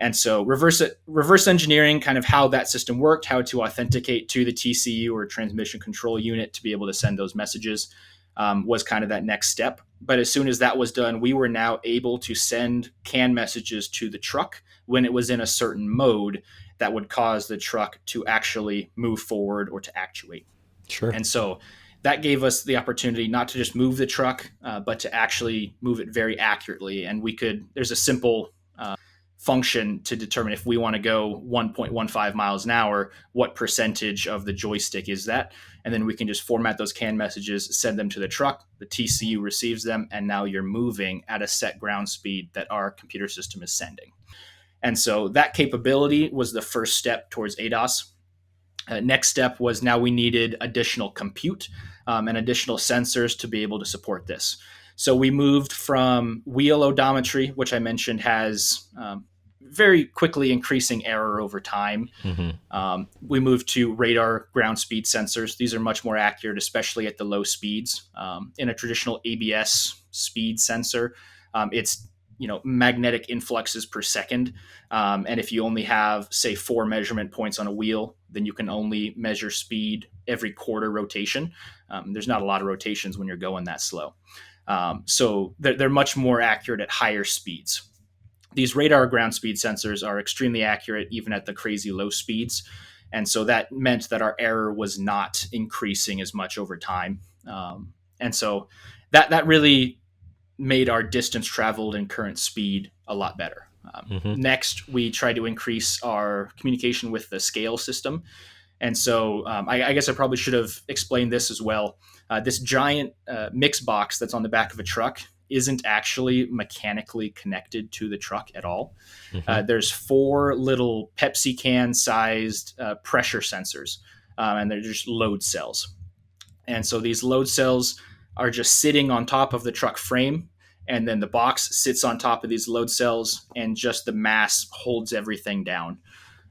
[SPEAKER 2] And so reverse engineering kind of how that system worked, how to authenticate to the TCU or transmission control unit to be able to send those messages, was kind of that next step. But as soon as that was done, we were now able to send CAN messages to the truck when it was in a certain mode that would cause the truck to actually move forward or to actuate.
[SPEAKER 1] Sure.
[SPEAKER 2] And so that gave us the opportunity not to just move the truck, but to actually move it very accurately. And there's a simple function to determine if we want to go 1.15 miles an hour, what percentage of the joystick is that? And then we can just format those canned messages, send them to the truck, the TCU receives them, and now you're moving at a set ground speed that our computer system is sending. And so that capability was the first step towards ADAS. Next step was now we needed additional compute and additional sensors to be able to support this. So we moved from wheel odometry, which I mentioned has very quickly increasing error over time. We moved to radar ground speed sensors. These are much more accurate, especially at the low speeds. In a traditional ABS speed sensor, it's magnetic influxes per second. And if you only have, say, 4 measurement points on a wheel, then you can only measure speed every quarter rotation. There's not a lot of rotations when you're going that slow. So they're much more accurate at higher speeds. These radar ground speed sensors are extremely accurate even at the crazy low speeds. And so that meant that our error was not increasing as much over time. And so that really made our distance traveled and current speed a lot better. Next, we tried to increase our communication with the scale system. And so I guess I probably should have explained this as well. This giant mix box that's on the back of a truck isn't actually mechanically connected to the truck at all. There's 4 little Pepsi can sized pressure sensors, and they're just load cells. And so these load cells are just sitting on top of the truck frame, and then the box sits on top of these load cells, and just the mass holds everything down.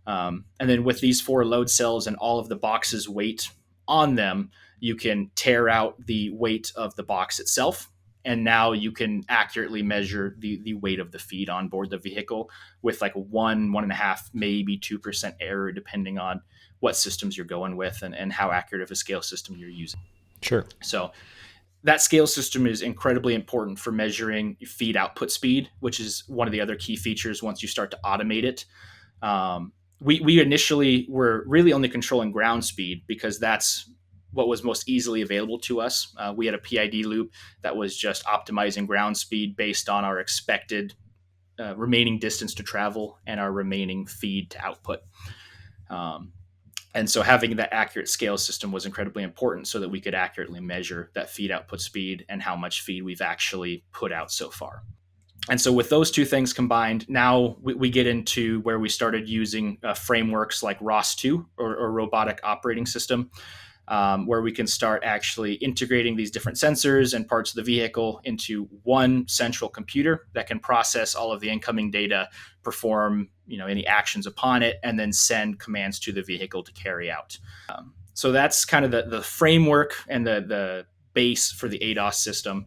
[SPEAKER 2] And then with these 4 load cells and all of the box's weight on them, you can tear out the weight of the box itself. And now you can accurately measure the weight of the feed on board the vehicle with like 1.5, maybe 2% error, depending on what systems you're going with and how accurate of a scale system you're using.
[SPEAKER 1] Sure.
[SPEAKER 2] So that scale system is incredibly important for measuring feed output speed, which is one of the other key features once you start to automate it. We initially were really only controlling ground speed because that's what was most easily available to us. We had a PID loop that was just optimizing ground speed based on our expected remaining distance to travel and our remaining feed to output. And so having that accurate scale system was incredibly important so that we could accurately measure that feed output speed and how much feed we've actually put out so far. And so with those two things combined, now we get into where we started using frameworks like ROS2 or Robotic Operating System, where we can start actually integrating these different sensors and parts of the vehicle into one central computer that can process all of the incoming data, perform any actions upon it, and then send commands to the vehicle to carry out. So that's kind of the framework and the base for the ADAS system.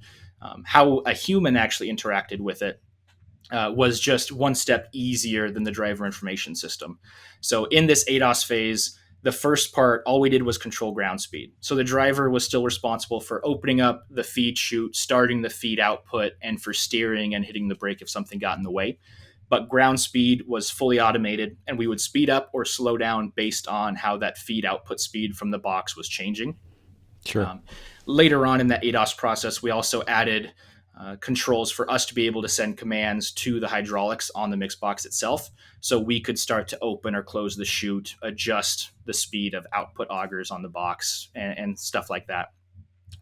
[SPEAKER 2] How a human actually interacted with it was just one step easier than the driver information system. So in this ADAS phase, the first part, all we did was control ground speed. So the driver was still responsible for opening up the feed chute, starting the feed output, and for steering and hitting the brake if something got in the way. But ground speed was fully automated, and we would speed up or slow down based on how that feed output speed from the box was changing.
[SPEAKER 1] Sure.
[SPEAKER 2] Later on in that ADAS process, we also added controls for us to be able to send commands to the hydraulics on the mix box itself. So we could start to open or close the chute, adjust the speed of output augers on the box and stuff like that.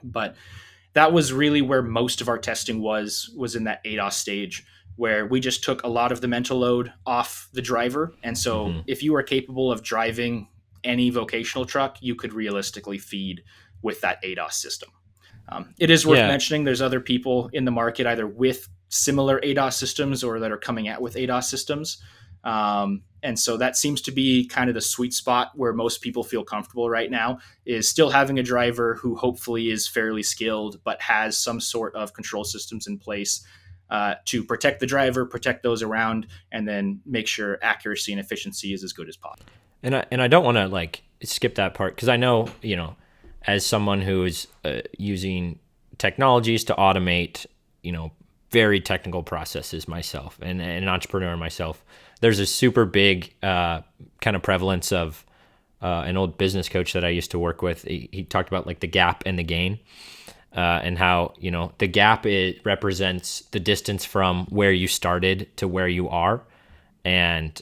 [SPEAKER 2] But that was really where most of our testing was in that ADAS stage, where we just took a lot of the mental load off the driver. And so if you were capable of driving any vocational truck, you could realistically feed with that ADAS system. It is worth mentioning there's other people in the market either with similar ADAS systems or that are coming out with ADAS systems. And so that seems to be kind of the sweet spot where most people feel comfortable right now, is still having a driver who hopefully is fairly skilled, but has some sort of control systems in place to protect the driver, protect those around, and then make sure accuracy and efficiency is as good as possible.
[SPEAKER 1] And I don't want to skip that part, because I know, as someone who is using technologies to automate, very technical processes myself, and an entrepreneur myself, there's a super big kind of prevalence of an old business coach that I used to work with. He talked about like the gap and the gain, and how, you know, the gap, it represents the distance from where you started to where you are, and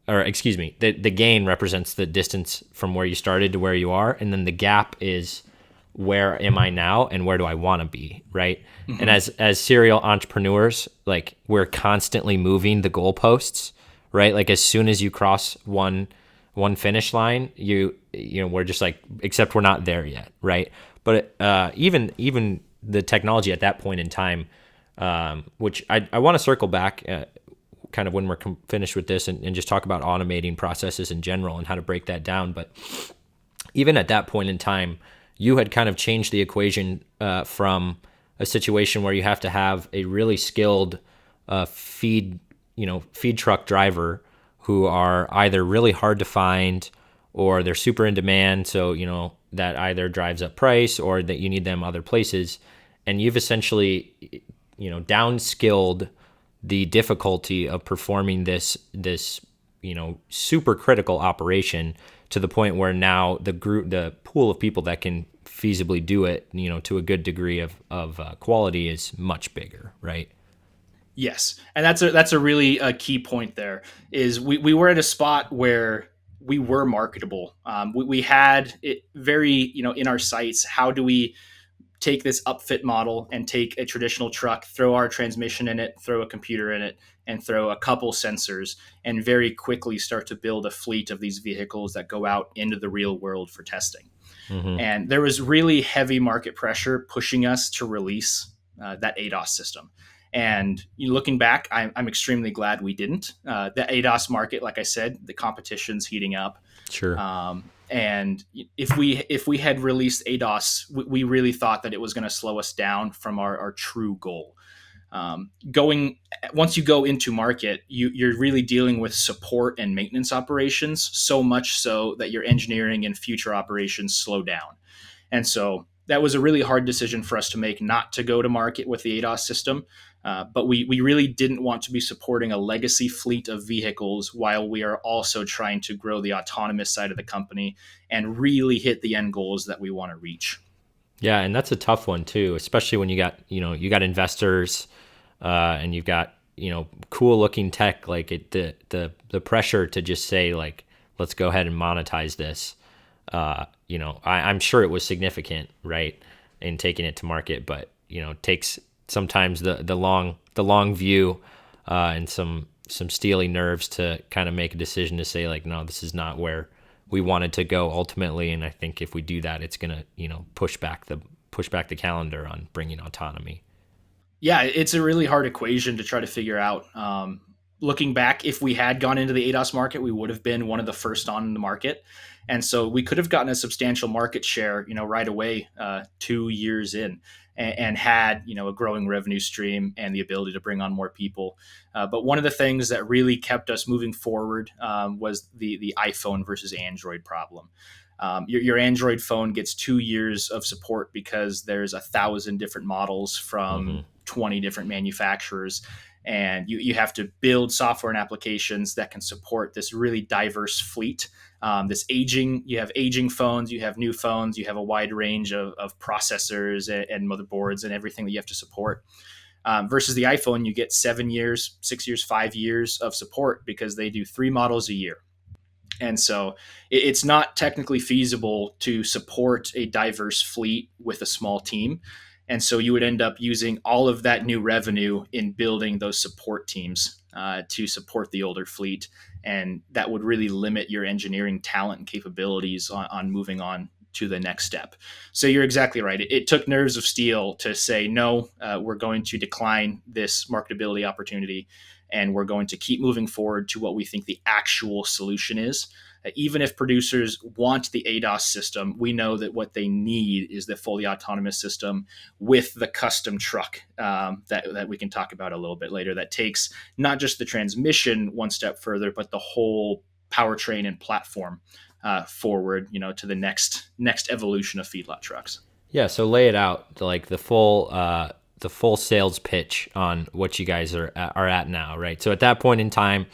[SPEAKER 1] or excuse me, the gain represents the distance from where you started to where you are, and then the gap is where am I now and where do I want to be, right? And
[SPEAKER 2] Mm-hmm.
[SPEAKER 1] as serial entrepreneurs, like, we're constantly moving the goalposts, right? Like, as soon as you cross one finish line, you know, we're just like, except we're not there yet, right? But even the technology at that point in time, which I want to circle back, kind of when we're finished with this, and just talk about automating processes in general and how to break that down. But even at that point in time, you had kind of changed the equation, from a situation where you have to have a really skilled feed truck driver who are either really hard to find or they're super in demand. So, you know, that either drives up price or that you need them other places. And you've essentially, you know, downskilled the difficulty of performing this you know, super critical operation to the point where now the pool of people that can feasibly do it, you know, to a good degree of quality is much bigger, right?
[SPEAKER 2] Yes, and that's a really key point. There is we were at a spot where we were marketable. We had it very, you know, in our sights. How do we take this upfit model and take a traditional truck, throw our transmission in it, throw a computer in it, and throw a couple sensors, and very quickly start to build a fleet of these vehicles that go out into the real world for testing?
[SPEAKER 1] Mm-hmm.
[SPEAKER 2] And there was really heavy market pressure pushing us to release that ADAS system. And looking back, I'm extremely glad we didn't. The ADAS market, like I said, the competition's heating up.
[SPEAKER 1] Sure.
[SPEAKER 2] And if we had released ADOS, we really thought that it was going to slow us down from our true goal. Going Once you go into market, you're really dealing with support and maintenance operations, so much so that your engineering and future operations slow down. And so that was a really hard decision for us to make, not to go to market with the ADOS system. But we really didn't want to be supporting a legacy fleet of vehicles while we are also trying to grow the autonomous side of the company and really hit the end goals that we want to reach.
[SPEAKER 1] Yeah, and that's a tough one too, especially when you got investors, and you've got, you know, cool looking tech. Like, the pressure to just say, like, let's go ahead and monetize this. You know, I'm sure it was significant, right, in taking it to market, but, you know, it takes sometimes the long view, and some steely nerves to kind of make a decision to say, like, no, this is not where we wanted to go ultimately. And I think if we do that, it's gonna, you know, push back the calendar on bringing autonomy.
[SPEAKER 2] Yeah, it's a really hard equation to try to figure out. Looking back, if we had gone into the ADOS market, we would have been one of the first on the market, and so we could have gotten a substantial market share, you know, right away, 2 years in, and had, you know, a growing revenue stream and the ability to bring on more people. But one of the things that really kept us moving forward was the iPhone versus Android problem. Your Android phone gets 2 years of support because there's 1,000 different models from
[SPEAKER 1] Hmm.
[SPEAKER 2] 20 different manufacturers, and you have to build software and applications that can support this really diverse fleet. You have aging phones, you have new phones, you have a wide range of processors and motherboards and everything that you have to support. Versus the iPhone, you get 7 years, 6 years, 5 years of support because they do 3 models a year. And so it's not technically feasible to support a diverse fleet with a small team. And so you would end up using all of that new revenue in building those support teams to support the older fleet. And that would really limit your engineering talent and capabilities on moving on to the next step. So you're exactly right. It took nerves of steel to say, no, we're going to decline this marketability opportunity, and we're going to keep moving forward to what we think the actual solution is. Even if producers want the ADOS system, we know that what they need is the fully autonomous system with the custom truck, that we can talk about a little bit later, that takes not just the transmission one step further, but the whole powertrain and platform forward, you know, to the next evolution of feedlot trucks.
[SPEAKER 1] Yeah, so lay it out, like the full sales pitch on what you guys are at now, right? So at that point in time,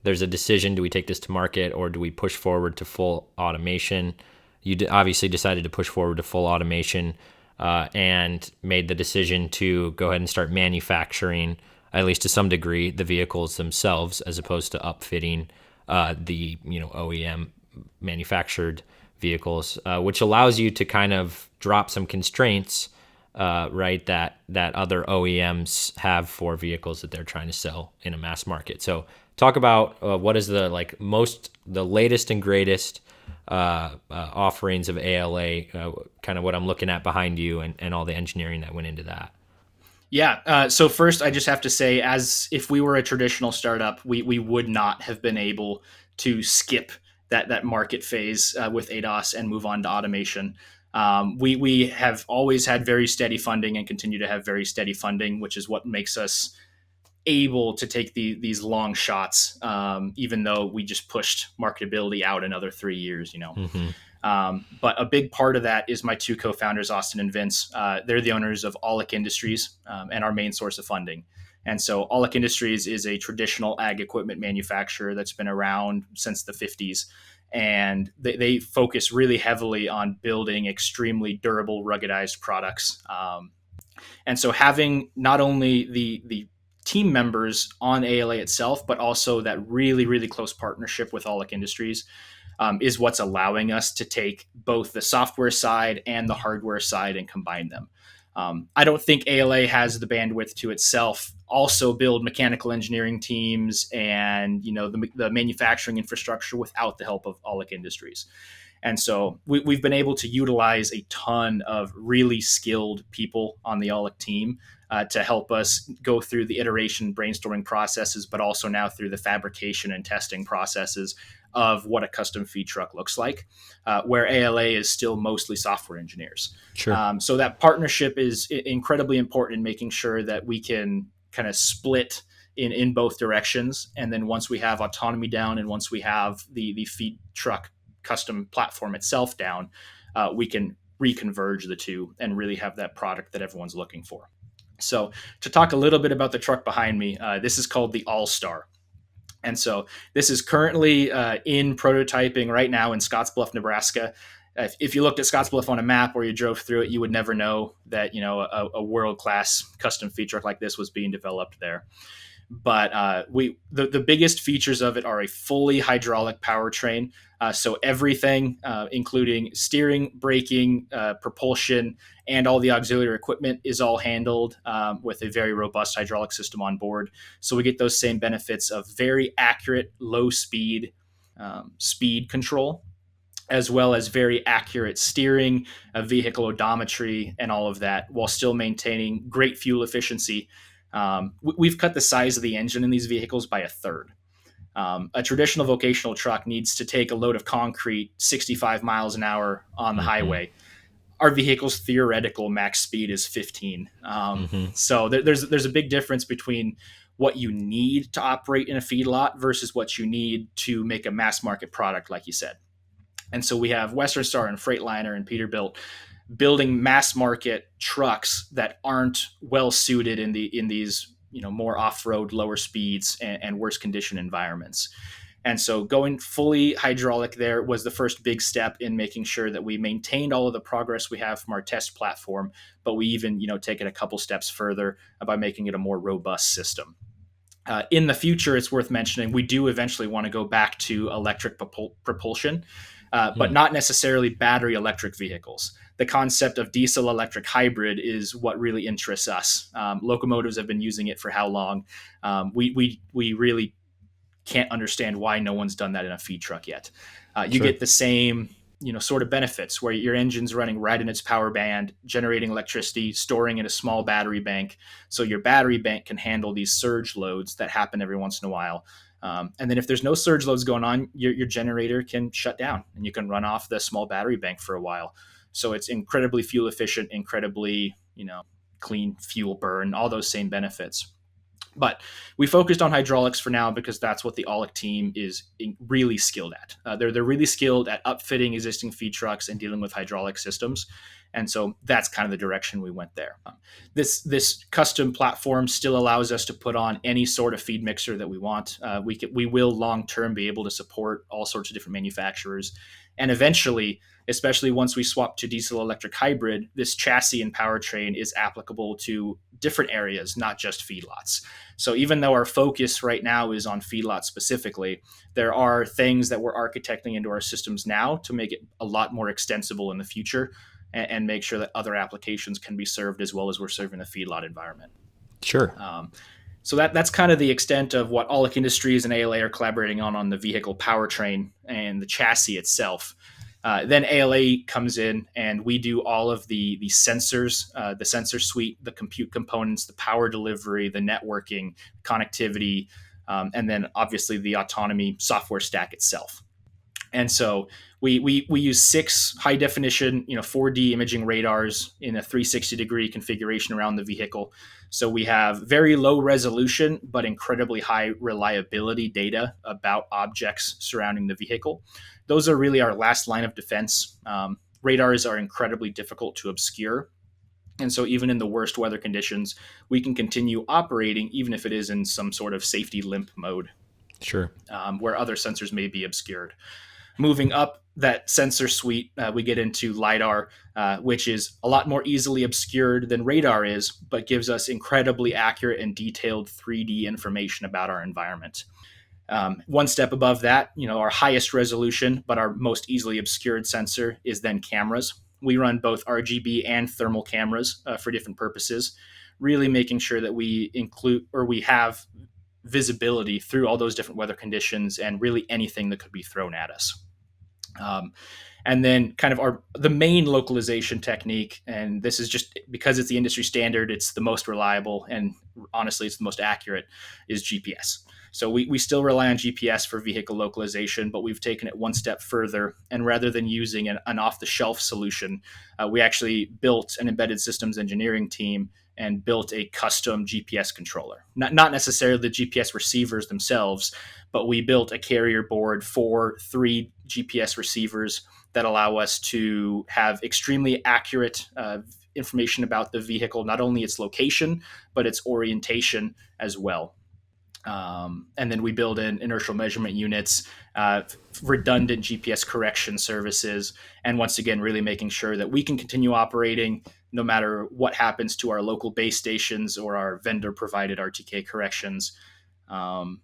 [SPEAKER 1] there's a decision: do we take this to market or do we push forward to full automation? You obviously decided to push forward to full automation, and made the decision to go ahead and start manufacturing, at least to some degree, the vehicles themselves, as opposed to upfitting the OEM manufactured vehicles, which allows you to kind of drop some constraints, right, that other OEMs have for vehicles that they're trying to sell in a mass market. So talk about what is the the latest and greatest offerings of ALA, kind of what I'm looking at behind you, and all the engineering that went into that.
[SPEAKER 2] Yeah. So first, I just have to say, as if we were a traditional startup, we would not have been able to skip that market phase with ADOS and move on to automation. We have always had very steady funding and continue to have very steady funding, which is what makes us able to take these long shots, even though we just pushed marketability out another 3 years.
[SPEAKER 1] Mm-hmm.
[SPEAKER 2] But a big part of that is my two co-founders, Austin and Vince. They're the owners of Aulic Industries, and our main source of funding. And so Aulic Industries is a traditional ag equipment manufacturer that's been around since the 50s. And they focus really heavily on building extremely durable, ruggedized products. And so having not only the team members on ALA itself, but also that really, really close partnership with Aulic Industries is what's allowing us to take both the software side and the hardware side and combine them. I don't think ALA has the bandwidth to itself also build mechanical engineering teams and the manufacturing infrastructure without the help of Aulic Industries. And so we've been able to utilize a ton of really skilled people on the Aulic team to help us go through the iteration brainstorming processes, but also now through the fabrication and testing processes of what a custom feed truck looks like, where ALA is still mostly software engineers.
[SPEAKER 1] Sure.
[SPEAKER 2] So that partnership is incredibly important in making sure that we can kind of split in both directions. And then once we have autonomy down and once we have the feed truck custom platform itself down, we can reconverge the two and really have that product that everyone's looking for. So to talk a little bit about the truck behind me, this is called the All-Star. And so this is currently in prototyping right now in Scottsbluff, Nebraska. If you looked at Scottsbluff on a map or you drove through it, you would never know that a world-class custom feed truck like this was being developed there. But the biggest features of it are a fully hydraulic powertrain. So everything, including steering, braking, propulsion, and all the auxiliary equipment is all handled with a very robust hydraulic system on board. So we get those same benefits of very accurate, low speed control, as well as very accurate steering, vehicle odometry, and all of that, while still maintaining great fuel efficiency. We've cut the size of the engine in these vehicles by a third. A traditional vocational truck needs to take a load of concrete 65 miles an hour on the highway. Our vehicle's theoretical max speed is 15. So there's a big difference between what you need to operate in a feedlot versus what you need to make a mass market product, like you said. And so we have Western Star and Freightliner and Peterbilt building mass market trucks that aren't well suited in these more off-road, lower speeds and worse condition environments. And so going fully hydraulic there was the first big step in making sure that we maintained all of the progress we have from our test platform, but we even take it a couple steps further by making it a more robust system. In the future, it's worth mentioning, we do eventually want to go back to electric propulsion, but not necessarily battery electric vehicles. The concept of diesel electric hybrid is what really interests us. Locomotives have been using it for how long? We really can't understand why no one's done that in a feed truck yet. You get the same sort of benefits where your engine's running right in its power band, generating electricity, storing in a small battery bank. So your battery bank can handle these surge loads that happen every once in a while. And then if there's no surge loads going on, your generator can shut down and you can run off the small battery bank for a while. So it's incredibly fuel efficient, incredibly, clean fuel burn, all those same benefits. But we focused on hydraulics for now because that's what the Aulic team is really skilled at. They're really skilled at upfitting existing feed trucks and dealing with hydraulic systems. And so that's kind of the direction we went there. This custom platform still allows us to put on any sort of feed mixer that we want. We will long term be able to support all sorts of different manufacturers, and eventually, especially once we swap to diesel electric hybrid, this chassis and powertrain is applicable to different areas, not just feedlots. So even though our focus right now is on feedlots specifically, there are things that we're architecting into our systems now to make it a lot more extensible in the future, and make sure that other applications can be served as well as we're serving the feedlot environment.
[SPEAKER 1] Sure.
[SPEAKER 2] So that's kind of the extent of what Aulic Industries and ALA are collaborating on the vehicle powertrain and the chassis itself. Then ALA comes in and we do all of the sensors, the sensor suite, the compute components, the power delivery, the networking, connectivity, and then obviously the autonomy software stack itself. And so we use 6 high definition, 4D imaging radars in a 360-degree configuration around the vehicle. So we have very low resolution but incredibly high reliability data about objects surrounding the vehicle. Those are really our last line of defense. Radars are incredibly difficult to obscure. And so even in the worst weather conditions, we can continue operating even if it is in some sort of safety limp mode.
[SPEAKER 1] Sure.
[SPEAKER 2] Where other sensors may be obscured. Moving up that sensor suite, we get into LiDAR, which is a lot more easily obscured than radar is, but gives us incredibly accurate and detailed 3D information about our environment. One step above that, our highest resolution, but our most easily obscured sensor is then cameras. We run both RGB and thermal cameras for different purposes, really making sure that we have visibility through all those different weather conditions and really anything that could be thrown at us. And then kind of the main localization technique, and this is just because it's the industry standard, it's the most reliable, and honestly, it's the most accurate, is GPS. So we still rely on GPS for vehicle localization, but we've taken it one step further. And rather than using an off-the-shelf solution, we actually built an embedded systems engineering team and built a custom GPS controller. Not necessarily the GPS receivers themselves, but we built a carrier board for 3 GPS receivers that allow us to have extremely accurate information about the vehicle, not only its location, but its orientation as well. And then we build in inertial measurement units, redundant GPS correction services, and once again, really making sure that we can continue operating no matter what happens to our local base stations or our vendor-provided RTK corrections. And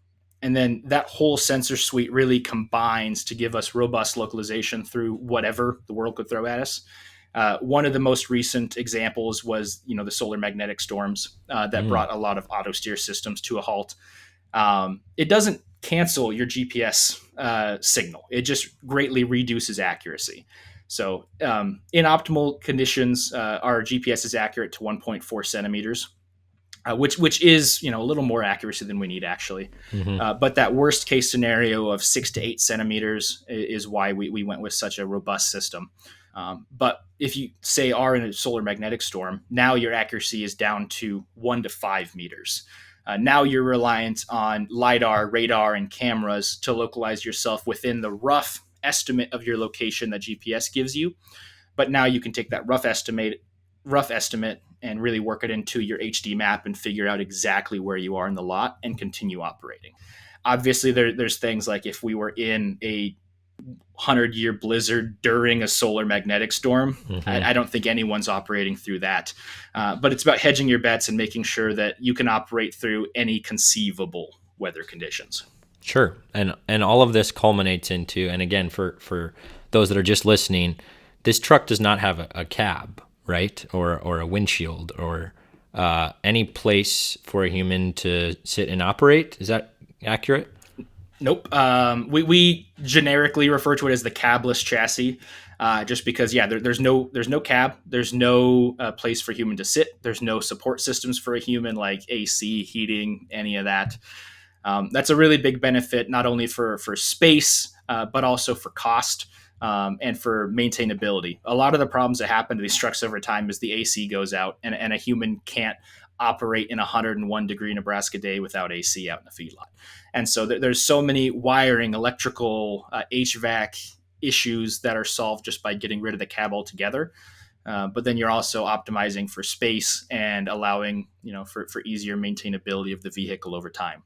[SPEAKER 2] then that whole sensor suite really combines to give us robust localization through whatever the world could throw at us. One of the most recent examples was, the solar magnetic storms that brought a lot of auto steer systems to a halt. It doesn't cancel your GPS signal. It just greatly reduces accuracy. So in optimal conditions, our GPS is accurate to 1.4 centimeters, which is a little more accuracy than we need actually.
[SPEAKER 1] Mm-hmm.
[SPEAKER 2] But that worst case scenario of 6 to 8 centimeters is why we went with such a robust system. But if you say are in a solar magnetic storm, now your accuracy is down to 1 to 5 meters. Now you're reliant on LiDAR, radar, and cameras to localize yourself within the rough estimate of your location that GPS gives you. But now you can take that rough estimate and really work it into your HD map and figure out exactly where you are in the lot and continue operating. Obviously, there's things like if we were in a 100-year blizzard during a solar magnetic storm,
[SPEAKER 1] Mm-hmm.
[SPEAKER 2] I don't think anyone's operating through that. But it's about hedging your bets and making sure that you can operate through any conceivable weather conditions.
[SPEAKER 1] Sure. And all of this culminates into, and again, for those that are just listening, this truck does not have a cab, right? Or a windshield or any place for a human to sit and operate. Is that accurate?
[SPEAKER 2] Nope. We generically refer to it as the cabless chassis, just because, there's no cab, there's no place for human to sit, there's no support systems for a human like AC, heating, any of that. That's a really big benefit, not only for space, but also for cost and for maintainability. A lot of the problems that happen to these trucks over time is the AC goes out, and a human can't operate in a 101-degree Nebraska day without AC out in the feedlot. And so there's so many wiring, electrical, HVAC issues that are solved just by getting rid of the cab altogether. but then you're also optimizing for space and allowing, for easier maintainability of the vehicle over time.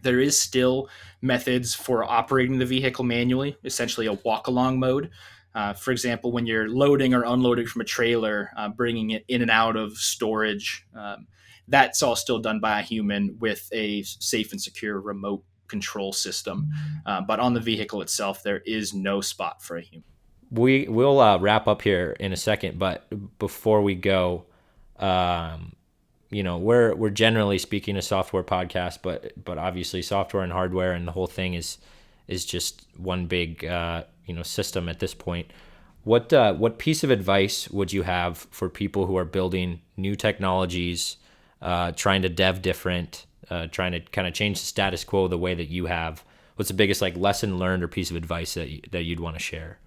[SPEAKER 2] There is still methods for operating the vehicle manually, essentially a walk along mode. For example, when you're loading or unloading from a trailer, bringing it in and out of storage, that's all still done by a human with a safe and secure remote control system. But on the vehicle itself, there is no spot for a human.
[SPEAKER 1] We'll wrap up here in a second, but before we go, um, we're generally speaking a software podcast, but obviously software and hardware and the whole thing is just one big system at this point. What piece of advice would you have for people who are building new technologies, trying to dev different, trying to kind of change the status quo the way that you have? What's the biggest like lesson learned or piece of advice that you'd want to share?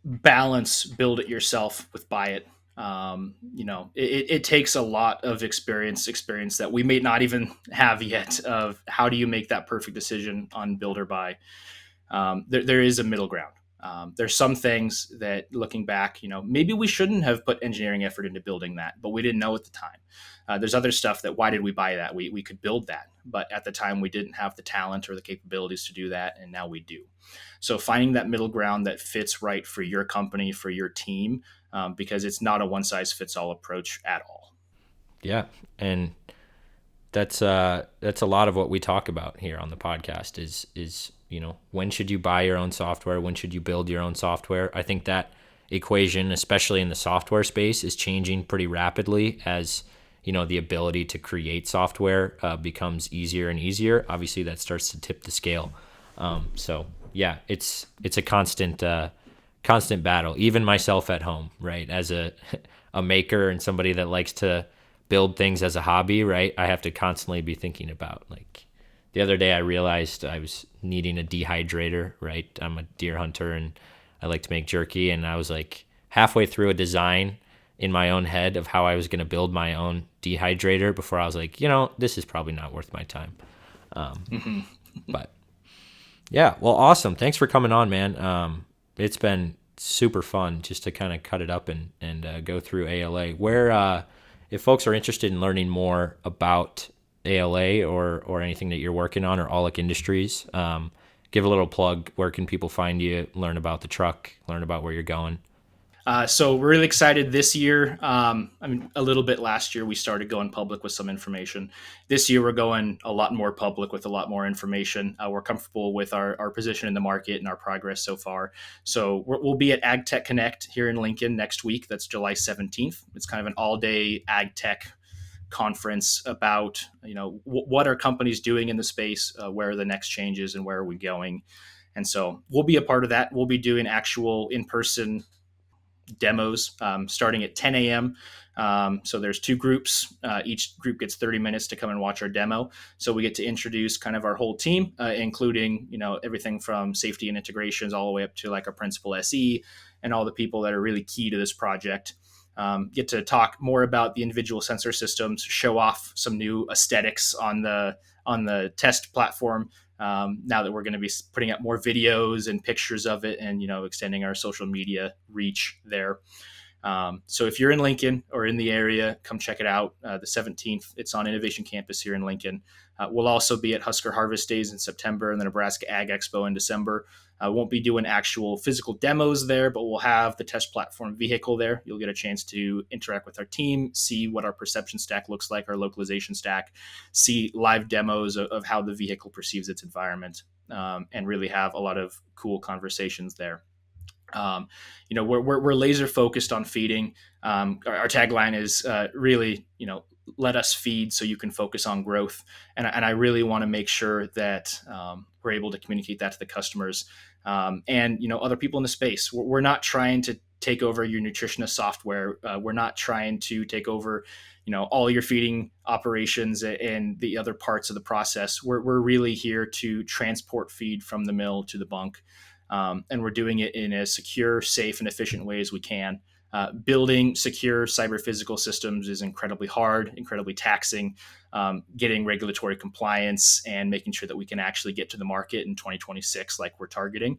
[SPEAKER 2] Balance, build it yourself with buy it. It takes a lot of experience that we may not even have yet, of how do you make that perfect decision on build or buy. There is a middle ground. There's some things that, looking back, maybe we shouldn't have put engineering effort into building that, but we didn't know at the time. There's other stuff that, why did we buy that? We could build that, but at the time we didn't have the talent or the capabilities to do that, and now we do. So finding that middle ground that fits right for your company, for your team, because it's not a one size fits all approach at all.
[SPEAKER 1] Yeah, and that's a lot of what we talk about here on the podcast is when should you buy your own software, when should you build your own software. I think that equation, especially in the software space, is changing pretty rapidly as the ability to create software becomes easier and easier. Obviously that starts to tip the scale. So yeah, it's a constant battle. Even myself at home, right, as a maker and somebody that likes to build things as a hobby, right, I have to constantly be thinking about, like, the other day I realized I was needing a dehydrator, right? I'm a deer hunter and I like to make jerky, and I was like halfway through a design in my own head of how I was going to build my own dehydrator before I was like, this is probably not worth my time. But yeah, well, awesome. Thanks for coming on, man. It's been super fun just to kind of cut it up and go through ALA. Where, if folks are interested in learning more about ALA or anything that you're working on, or Aulic Industries, give a little plug. Where can people find you, learn about the truck, learn about where you're going?
[SPEAKER 2] So we're really excited this year. A little bit last year we started going public with some information. This year we're going a lot more public with a lot more information. We're comfortable with our position in the market and our progress so far. So we'll be at AgTech Connect here in Lincoln next week. That's July 17th. It's kind of an all-day ag tech conference about what are companies doing in the space, where are the next changes, and where are we going. And so we'll be a part of that. We'll be doing actual in-person demos starting at 10 a.m. So there's two groups. Each group gets 30 minutes to come and watch our demo. So we get to introduce kind of our whole team, including everything from safety and integrations all the way up to like our principal SE and all the people that are really key to this project. Get to talk more about the individual sensor systems, show off some new aesthetics on the test platform. Now that we're going to be putting up more videos and pictures of it, and extending our social media reach there. So if you're in Lincoln or in the area, come check it out. The 17th, it's on Innovation Campus here in Lincoln. We'll also be at Husker Harvest Days in September and the Nebraska Ag Expo in December. Won't be doing actual physical demos there, but we'll have the test platform vehicle there. You'll get a chance to interact with our team, see what our perception stack looks like, our localization stack, see live demos of how the vehicle perceives its environment, and really have a lot of cool conversations there. We're laser focused on feeding. Our tagline is really, let us feed so you can focus on growth. And I really want to make sure that we're able to communicate that to the customers and other people in the space. We're not trying to take over your nutritionist software. We're not trying to take over all your feeding operations and the other parts of the process. We're really here to transport feed from the mill to the bunk. And we're doing it in as secure, safe, and efficient way as we can. Building secure cyber physical systems is incredibly hard, incredibly taxing. Getting regulatory compliance and making sure that we can actually get to the market in 2026 like we're targeting.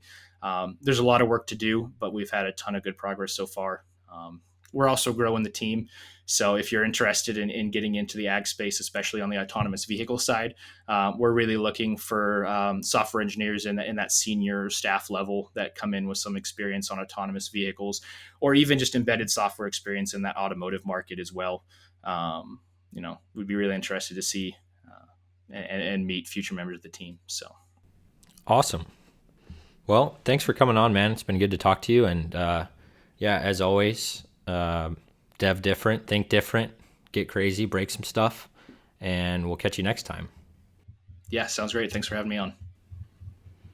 [SPEAKER 2] There's a lot of work to do, but we've had a ton of good progress so far. we're also growing the team. So if you're interested in getting into the ag space, especially on the autonomous vehicle side, we're really looking for software engineers in that senior staff level that come in with some experience on autonomous vehicles, or even just embedded software experience in that automotive market as well. We'd be really interested to see and meet future members of the team. So
[SPEAKER 1] Awesome. Well, thanks for coming on, man. It's been good to talk to you. And yeah, as always, dev different, think different, get crazy, break some stuff, and we'll catch you next time.
[SPEAKER 2] yeah, sounds great. Thanks for having me on.